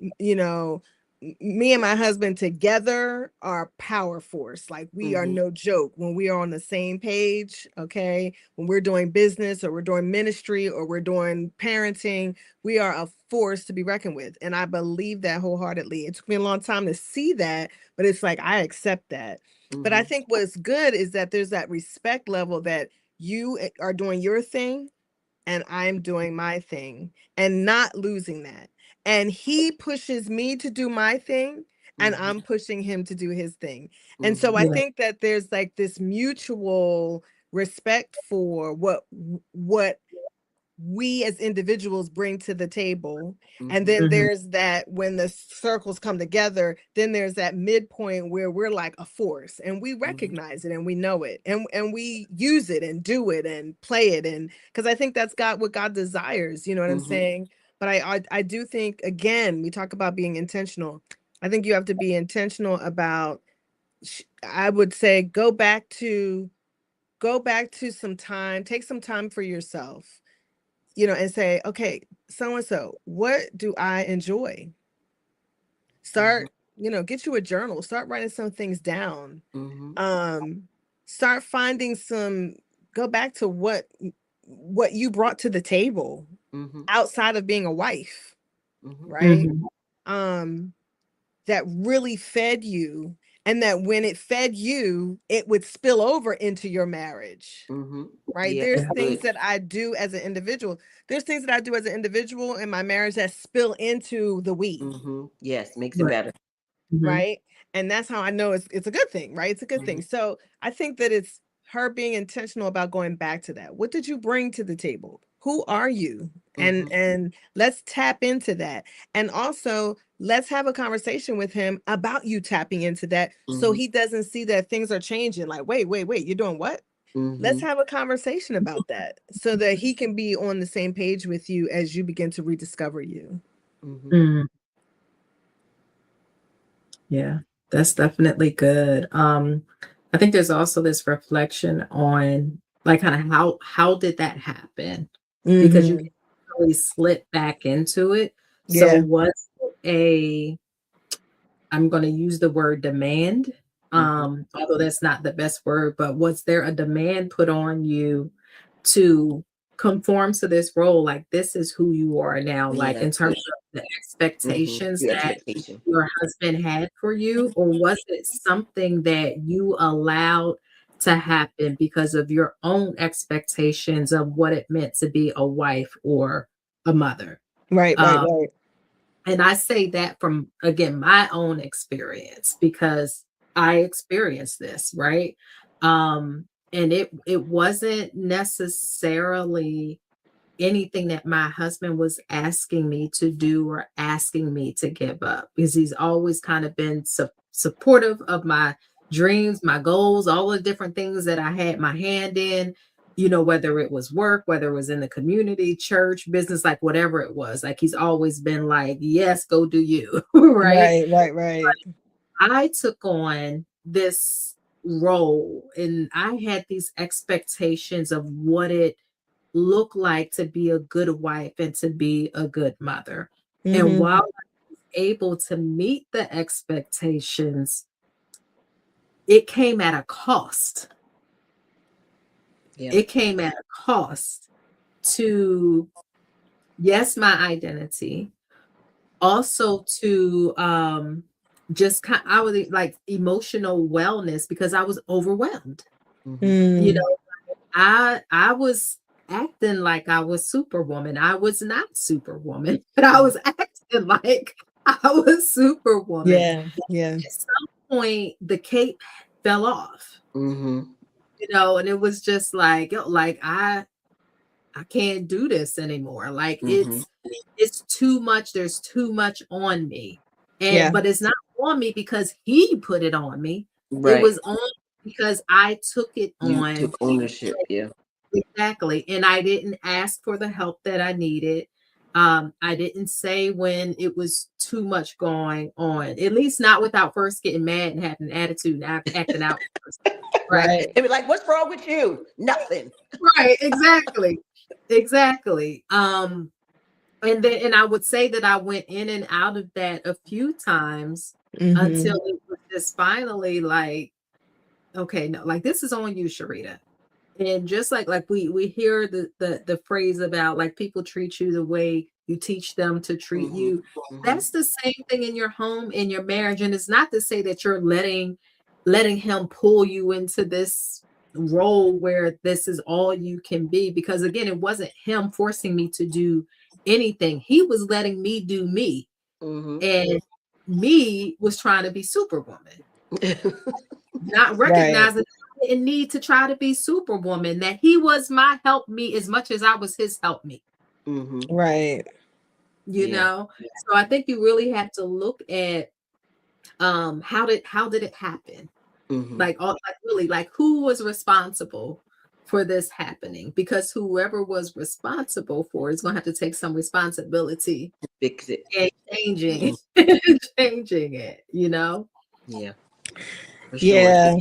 Me and my husband together are power force. Like, we are no joke when we are on the same page. Okay, when we're doing business or we're doing ministry or we're doing parenting, we are a force to be reckoned with, and I believe that wholeheartedly. It took me a long time to see that, but it's like I accept that. But I think what's good is that there's that respect level, that you are doing your thing and I'm doing my thing, and not losing that. And he pushes me to do my thing, and I'm pushing him to do his thing. And so I Yeah. think that there's like this mutual respect for what we as individuals bring to the table. And then Mhm. there's that, when the circles come together, then there's that midpoint where we're like a force, and we recognize it and we know it, and we use it and do it and play it. And because I think that's God, what God desires, you know what I'm saying? But I do think, again, we talk about being intentional. I think you have to be intentional about, I would say, go back to some time, take some time for yourself, and say, okay, so and so, what do I enjoy? Start, get you a journal, start writing some things down. Um, start finding go back to what you brought to the table outside of being a wife, right? Mhm. Um, that really fed you, and that when it fed you, it would spill over into your marriage. Right? Yeah, There's that's Yeah. things good. that I do as an individual. There's things that I do as an individual in my marriage that spill into the we, Yes, makes it Right. better. Mhm. right? And that's how I know it's a good thing, right? It's a good thing. So I think that it's her being intentional about going back to that. What did you bring to the table? Who are you? And let's tap into that. And also, let's have a conversation with him about you tapping into that, so he doesn't see that things are changing. Like, wait, you're doing what? Let's have a conversation about that, so that he can be on the same page with you as you begin to rediscover you. Mm. Yeah, that's definitely good. I think there's also this reflection on, like, kind of how did that happen? Because you can really slip back into it. So Yeah. was it I'm going to use the word demand, although that's not the best word, but was there a demand put on you to conform to this role? Like, this is who you are now, Yeah, like in that's good. terms of the expectations The that expectation. your husband had for you, or was it something that you allowed to happen because of your own expectations of what it meant to be a wife or a mother? Right, right, Um, right. and I say that from, again, my own experience, because I experienced this, right? And it wasn't necessarily anything that my husband was asking me to do or asking me to give up, because he's always kind of been supportive of my dreams, my goals, all the different things that I had my hand in, whether it was work, whether it was in the community, church, business, like whatever it was. Like, he's always been like, yes, go do you. Right. Right, right, right. I took on this role, and I had these expectations of what it looked like to be a good wife and to be a good mother. And Mm-hmm. while I was able to meet the expectations, it came at a cost. Yeah. It came at a cost to, yes, my identity, also to just I was like emotional wellness, because I was overwhelmed. You Mm. know, I was acting like I was Superwoman. I was not Superwoman, but I was acting like I was Superwoman. Yeah, yeah. At some point, the cape fell off, Mm-hmm. and it was just like, I can't do this anymore. Like Mm-hmm. it's too much. There's too much on me. Yeah. But it's not on me because he put it on me. It Right. was on because I took it You on. took ownership. Yeah. Exactly. And I didn't ask for the help that I needed. I didn't say when it was too much going on, at least not without first getting mad and having an attitude and acting out. Right. They be like, "What's wrong with you? Nothing." Right. Exactly. Exactly. And I would say that I went in and out of that a few times until it was just finally like, okay, no, like this is on you, Cherita. And just like we hear the phrase about like people treat you the way you teach them to treat Mm-hmm. you. Mm-hmm. That's the same thing in your home, in your marriage. And it's not to say that you're letting him pull you into this role where this is all you can be. Because again, it wasn't him forcing me to do anything. He was letting me do me. Mm-hmm. And me was trying to be superwoman, not Right. recognizing I didn't need to try to be superwoman, that he was my help me as much as I was his help me, Mm-hmm. Right. you Yeah. know? So I think you really have to look at how did it happen? Mm-hmm. Like really like who was responsible for this happening? Because whoever was responsible for it is going to have to take some responsibility Fix it. and changing changing it, you know? Yeah. For sure. Yeah.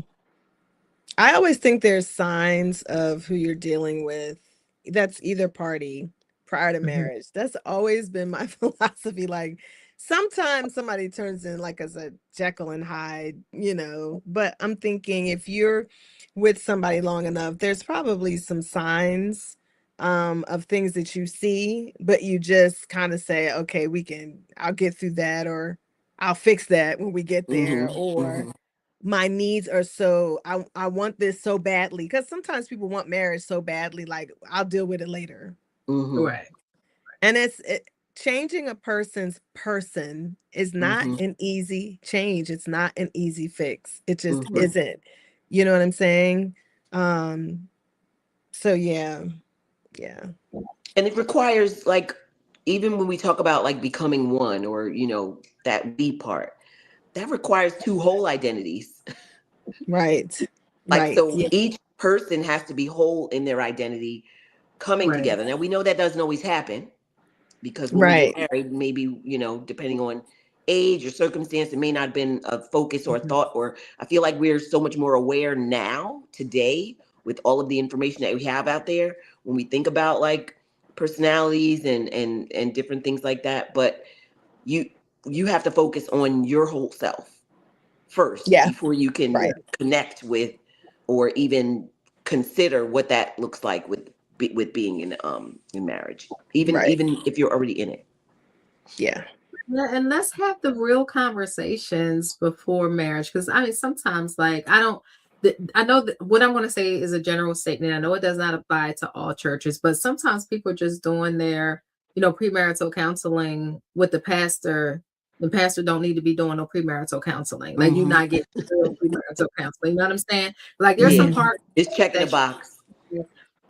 I always think there's signs of who you're dealing with. That's either party prior to marriage. That's always been my philosophy. Like sometimes somebody turns in like as a Jekyll and Hyde, but I'm thinking if you're with somebody long enough, there's probably some signs of things that you see, but you just kind of say, okay, I'll get through that, or I'll fix that when we get there, Mm-hmm. or my needs are so I want this so badly, because sometimes people want marriage so badly, like I'll deal with it later. Mm-hmm. Right. And changing a person's person is not Mm-hmm. an easy change. It's not an easy fix. It just Mm-hmm. isn't. You know what I'm saying? So yeah. And it requires, like, even when we talk about like becoming one, or that we part, that requires two whole identities. Right. Like, Right. so Yeah. each person has to be whole in their identity coming Right. together. Now we know that doesn't always happen, because when we Right. get married, maybe, depending on age or circumstance, it may not have been a focus or a thought. Or I feel like we're so much more aware now today with all of the information that we have out there when we think about like personalities and different things like that. But you have to focus on your whole self first Yeah. before you can Right. connect with, or even consider what that looks like with being in marriage, even Right. if you're already in it. Yeah. Yeah, and let's have the real conversations before marriage. Because I mean, sometimes, like, I know that what I'm going to say is a general statement. I know it does not apply to all churches, but sometimes people are just doing their, premarital counseling with the pastor. The pastor don't need to be doing no premarital counseling. Like, you're Mm-hmm. not getting real premarital counseling. You know what I'm saying? Like, there's Yeah, some parts it's checking the that box.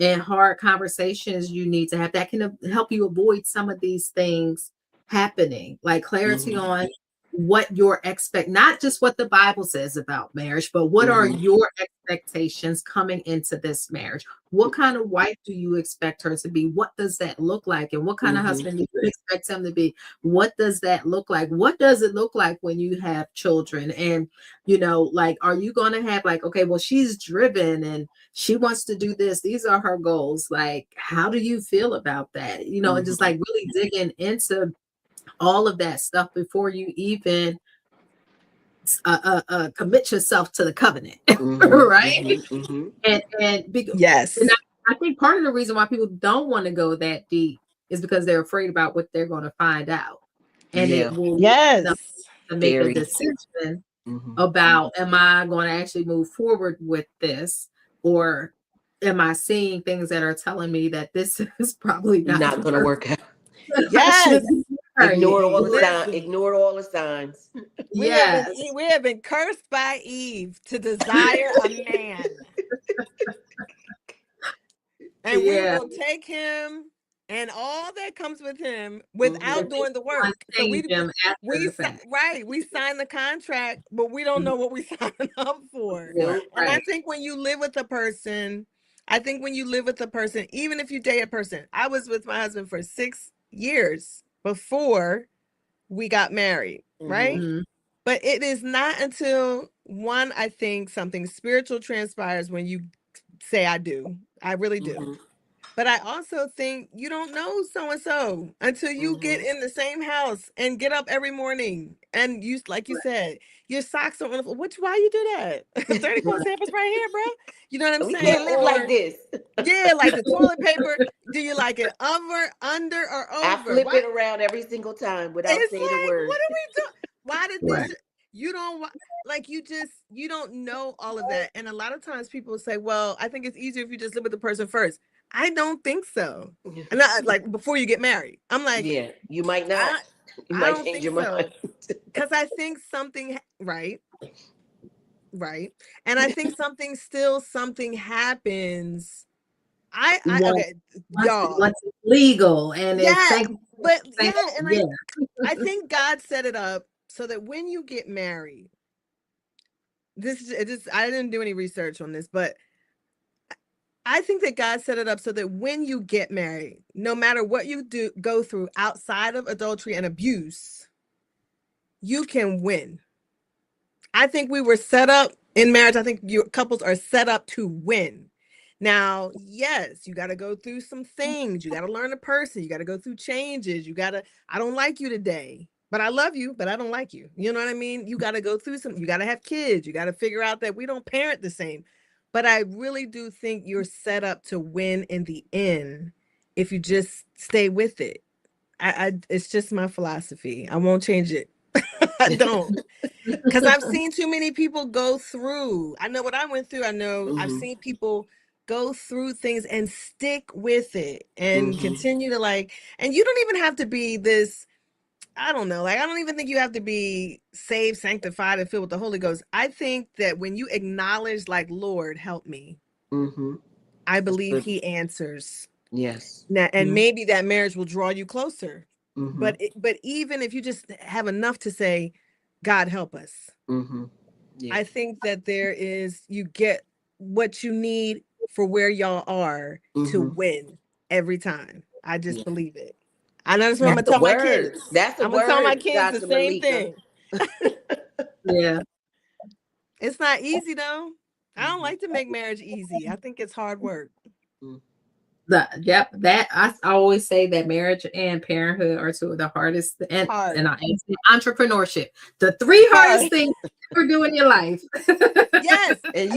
and hard conversations you need to have that can help you avoid some of these things happening, like clarity on what your not just what the Bible says about marriage, but what are your expectations coming into this marriage? What kind of wife do you expect her to be? What does that look like? And what kind of husband do you expect him to be? What does that look like? What does it look like when you have children? And like, are you going to have like, okay, well, she's driven and she wants to do this, these are her goals, like how do you feel about that? And just like really digging into all of that stuff before you even commit yourself to the covenant. Right. Yes. And I think part of the reason why people don't want to go that deep is because they're afraid about what they're going to find out, and it will lead them to make a decision about, am I going to actually move forward with this, or am I seeing things that are telling me that this is probably not going to work out. Yes. Ignore all the signs. We have been cursed by Eve to desire a man. and we Yeah. will take him and all that comes with him without doing the On work. So stage him after the fact. we sign the contract, but we don't know what we signed up for. Nope. And I Right. think when you live with a person, even if you date a person, I was with my husband for 6 years before we got married, right? Mhm. But it is not until one, I think something spiritual transpires when you say I do. I really do. Mhm. But I also think you don't know so-and-so until you get in the same house and get up every morning. And you, like you said, your socks are on the floor. Why you do that? 34 samples right here, bro. You know what I'm We saying? can't live like this. Yeah, like the toilet paper. Do you like it under, or I over? flip Why? it around every single time without It's saying a like, word. what are we doing? Why did Right. this? You don't like you don't know all of that. And a lot of times people say, well, I think it's easier if you just live with the person first. I don't think so. And not like before you get married. I'm like, Yeah, you might not. I You I might don't change think your mind. so. Because I think something right. And I think something happens. Once, Okay, y'all. once it's legal and it's Yeah, but yeah, and yeah. I think God set it up so that when you get married, I didn't do any research on this, but I think that God set it up so that when you get married, no matter what you go through outside of adultery and abuse, you can win. I think we were set up in marriage. I think your couples are set up to win. Now, yes, you got to go through some things. You got to learn a person. You got to go through changes. I don't like you today, but I love you, but I don't like you. You know what I mean? You got to go through you got to have kids. You got to figure out that we don't parent the same. But I really do think you're set up to win in the end if you just stay with it. It's just my philosophy. I won't change it. I don't. Because I've seen too many people go through. I know what I went through. I know I've seen people go through things and stick with it and continue to and you don't even have to be this, I don't know, I don't even think you have to be saved, sanctified, and filled with the Holy Ghost. I think that when you acknowledge, Lord, help me, I believe he answers. Yes. Now, and maybe that marriage will draw you closer. Mm-hmm. But even if you just have enough to say, God help us. Yeah. I think that you get what you need for where y'all are to win every time. I just believe it. I know that's what I'm gonna tell my kids. That's a I'm gonna tell my word, kids the Dr. same Malaika. thing. Yeah. It's not easy though. I don't like to make marriage easy. I think it's hard work. That I always say that marriage and parenthood are two of the hardest, and entrepreneurship, the three hardest things you ever do in your life. Yes, and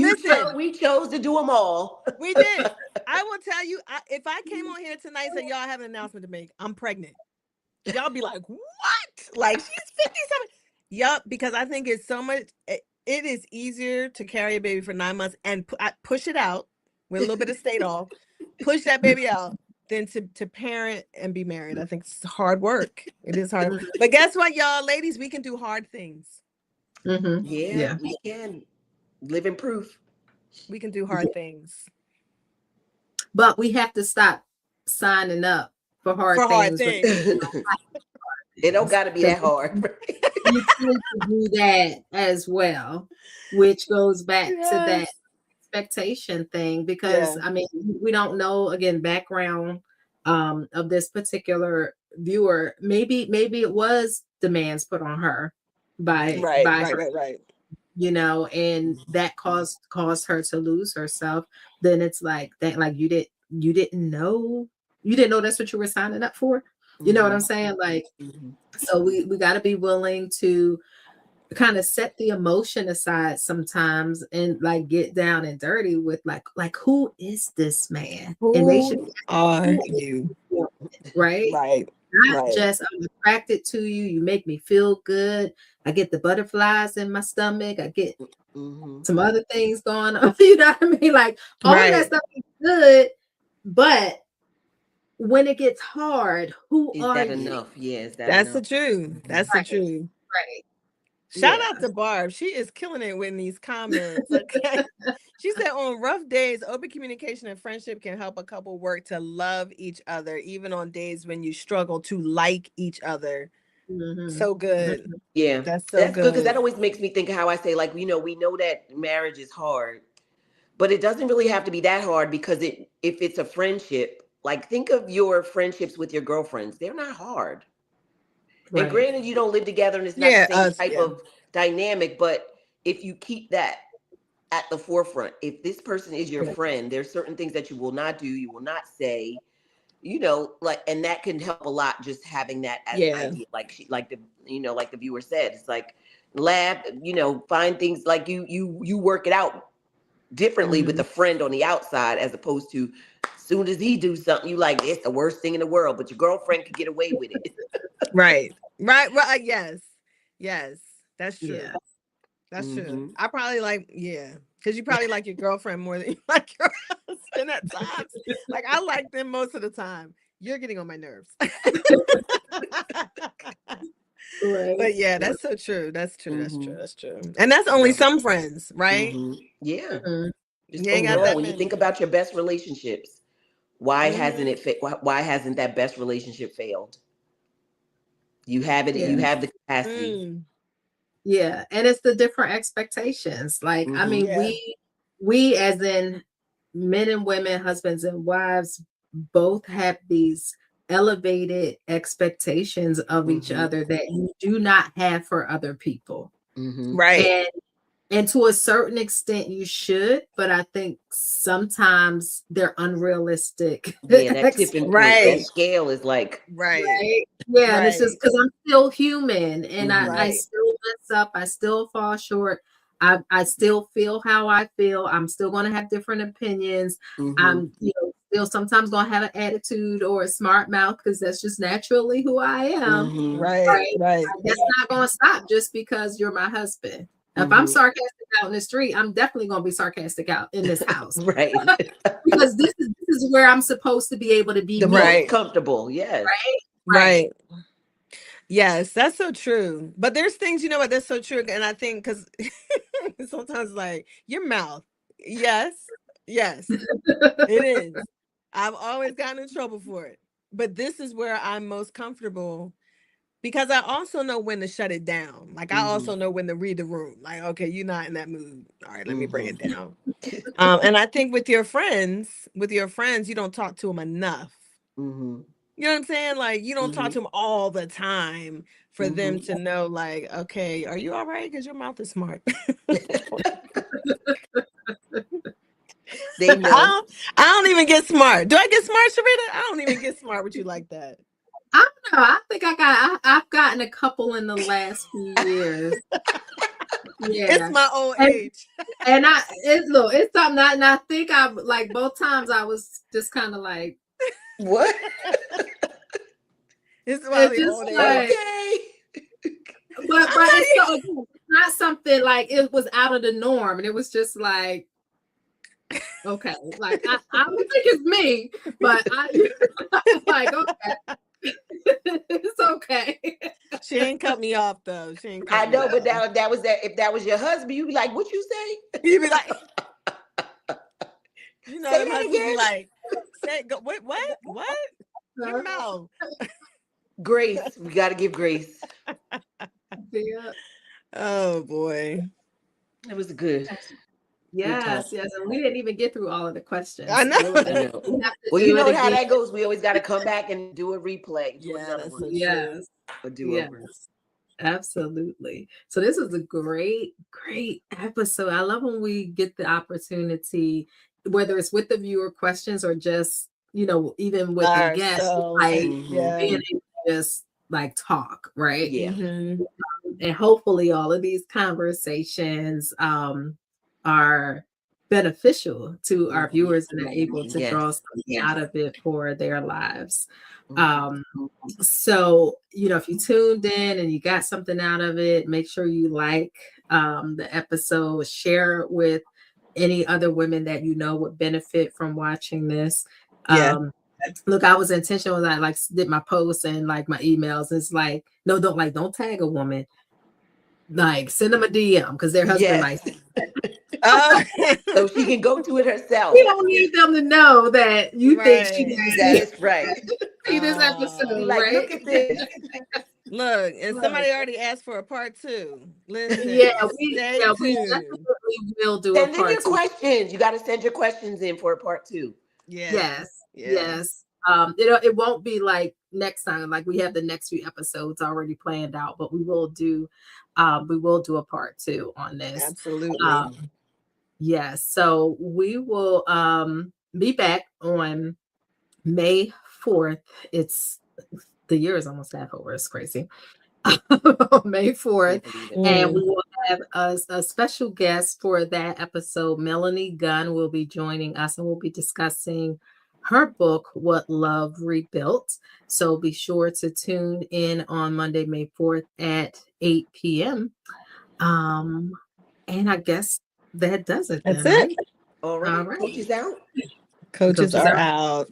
we chose to do them all. We did. I will tell you, if I came on here tonight and said, y'all have an announcement to make, I'm pregnant. Y'all be like, what? Like, she's 57. Yup, because I think it's so much, it is easier to carry a baby for 9 months and push it out with a little bit of state off, push that baby out, than to parent and be married. I think it's hard work. It is hard. But guess what, y'all, ladies, we can do hard things. Yeah, we can. Living proof. We can do hard things. But we have to stop signing up for hard things. It don't got to be that hard. You need to do that as well, which goes back to that expectation thing, because I mean, we don't know, again, background of this particular viewer. Maybe it was demands put on her by her, you know, and that caused her to lose herself. Then it's like that, like you didn't know that's what you were signing up for. You know what I'm saying? Like, so we got to be willing to kind of set the emotion aside sometimes and like get down and dirty with like who is this man? And they should are you? Right? Not just I'm attracted to you, you make me feel good. I get the butterflies in my stomach. I get some other things going on. You know what I mean? Like all of that stuff is good, but when it gets hard, who is are that you? enough? Yeah, is that That's enough? the truth. That's the truth. Right. Shout Yeah. out to Barb. She is killing it with these comments. Okay. She said on rough days, open communication and friendship can help a couple work to love each other, even on days when you struggle to like each other. So good. Yeah, That's so that's good because that good. always makes me think of how I say, like, we know that marriage is hard, but it doesn't really have to be that hard because if it's a friendship, like think of your friendships with your girlfriends, they're not hard. And Right. granted, you don't live together and it's not Yeah, the same us, type yeah. of dynamic, but if you keep that at the forefront, if this person is your Yeah. friend, there's certain things that you will not do, you will not say, like, and that can help a lot, just having that as an Yeah. idea, like the viewer said, it's like laugh, find things, like you work it out differently with a friend on the outside, as opposed to soon as he do something, you like, it's the worst thing in the world, but your girlfriend could get away with it. Right. Yes. Yes. That's true. Yeah. That's true. Mhm. I probably because you probably like your girlfriend more than you like your husband at times. Like I like them most of the time. You're getting on my nerves. Right. But yeah, that's so true. That's true. That's true. Mhm. That's true. And that's only Yeah. some friends, right? Mhm. Yeah. Mhm. Just You ain't got overall, that when you many. think about your best relationships, why hasn't Mhm. why hasn't that best relationship failed? You have it, you Yeah. have the capacity. Mm. Yeah. And it's the different expectations. Like, I mean, Yeah. we as in men and women, husbands and wives, both have these elevated expectations of each Mhm. other that you do not have for other people. Mhm. Right. And to a certain extent you should, but I think sometimes they're unrealistic. Yeah, that tipping point, that Right. scale is like, Right. Right? Yeah, and it's just Right. because I'm still human and I Right. still mess up, I still fall short. I still feel how I feel. I'm still going to have different opinions. mhm. I'm, still sometimes going to have an attitude or a smart mouth because that's just naturally who I am. Mhm. Right. Right? Right. That's not going to stop just because you're my husband. If I'm Mhm. sarcastic out in the street, I'm definitely going to be sarcastic out in this house Right. because this is where I'm supposed to be able to be The me. right. Most comfortable, yes. Right. Yes, that's so true. But there's things, you know what, that's so true. And I think because sometimes like your mouth. Yes. Yes, it is. I've always gotten in trouble for it. But this is where I'm most comfortable because I also know when to shut it down. Like I also know when to read the room. Like, okay, you're not in that mood. All right, let me bring it down. And I think with your friends, you don't talk to them enough. Mhm. You know what I'm saying? Like you don't talk Mhm. to them all the time for them Mhm. to know, like, okay, are you all right? Because your mouth is smart. They know. I don't even get smart. Do I get smart, Cherita? I don't even get smart with you like that. I don't know. I think I've gotten a couple in the last few years. Yeah. It's my old And, age. and it's something and I think I like both times I was just kind of like, What? It's my it's just old age. like, Okay. but it's not something like it was out of the norm. And it was just like, okay, like I don't think it's me, but I'm like, okay. It's okay. She ain't cut me off though. She ain't cut I me know, off. but that was that. If that was your husband, you'd be like, "What you say? You'd be like, you know, Say them that husbands be again." like, say go what? Your mouth. Grace, we got to give grace. Yeah. Oh boy. It was good. Yes, yes. And we didn't even get through all of the questions. I know. I know. We have to Well, do you it know how again. that goes. We always got to come back and do a replay, do Yeah, another that's one, so true. Yes. a do Yes. over. Absolutely. So this is a great episode. I love when we get the opportunity, whether it's with the viewer questions or just, even with the guests, Ourselves. like Yeah. being able to just like talk, right? Yeah. Mhm. And hopefully all of these conversations are beneficial to our viewers and are able to Yes. draw something out of it for their lives. Mhm. So, if you tuned in and you got something out of it, make sure you like the episode, share it with any other women that you know would benefit from watching this. Yeah. Look, I was intentional when I like did my posts and like my emails. It's like, no, don't tag a woman. like send them a DM because their husband might. Oh. So she can go to it herself. We don't need them to know that you think she That is right. see this episode. Be like, right? look at this. Look, and somebody already asked for a part 2. Listen, we stay definitely will do Send a in part your 2. questions. You got to send your questions in for a part 2. Yes. It won't be like next time, like we have the next few episodes already planned out, but we will do a part 2 on this. Absolutely. Yes. So we will be back on May 4th. The year is almost half over. It's crazy. May 4th. And we will have a special guest for that episode. Melanie Gunn will be joining us, and we'll be discussing her book, What Love Rebuilt. So be sure to tune in on Monday, May 4th at 8 p.m. And I guess that does it. That's then, it. All right. Coaches out. Coaches are out.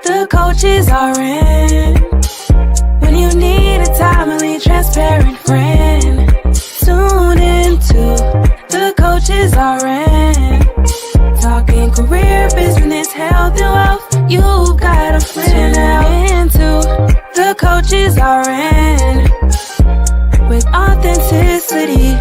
The coaches are in. When you need a timely, transparent friend, tune into the coaches are in. Talking career, business, health, and wealth. You've got a friend now. Into the coaches are in. With authenticity.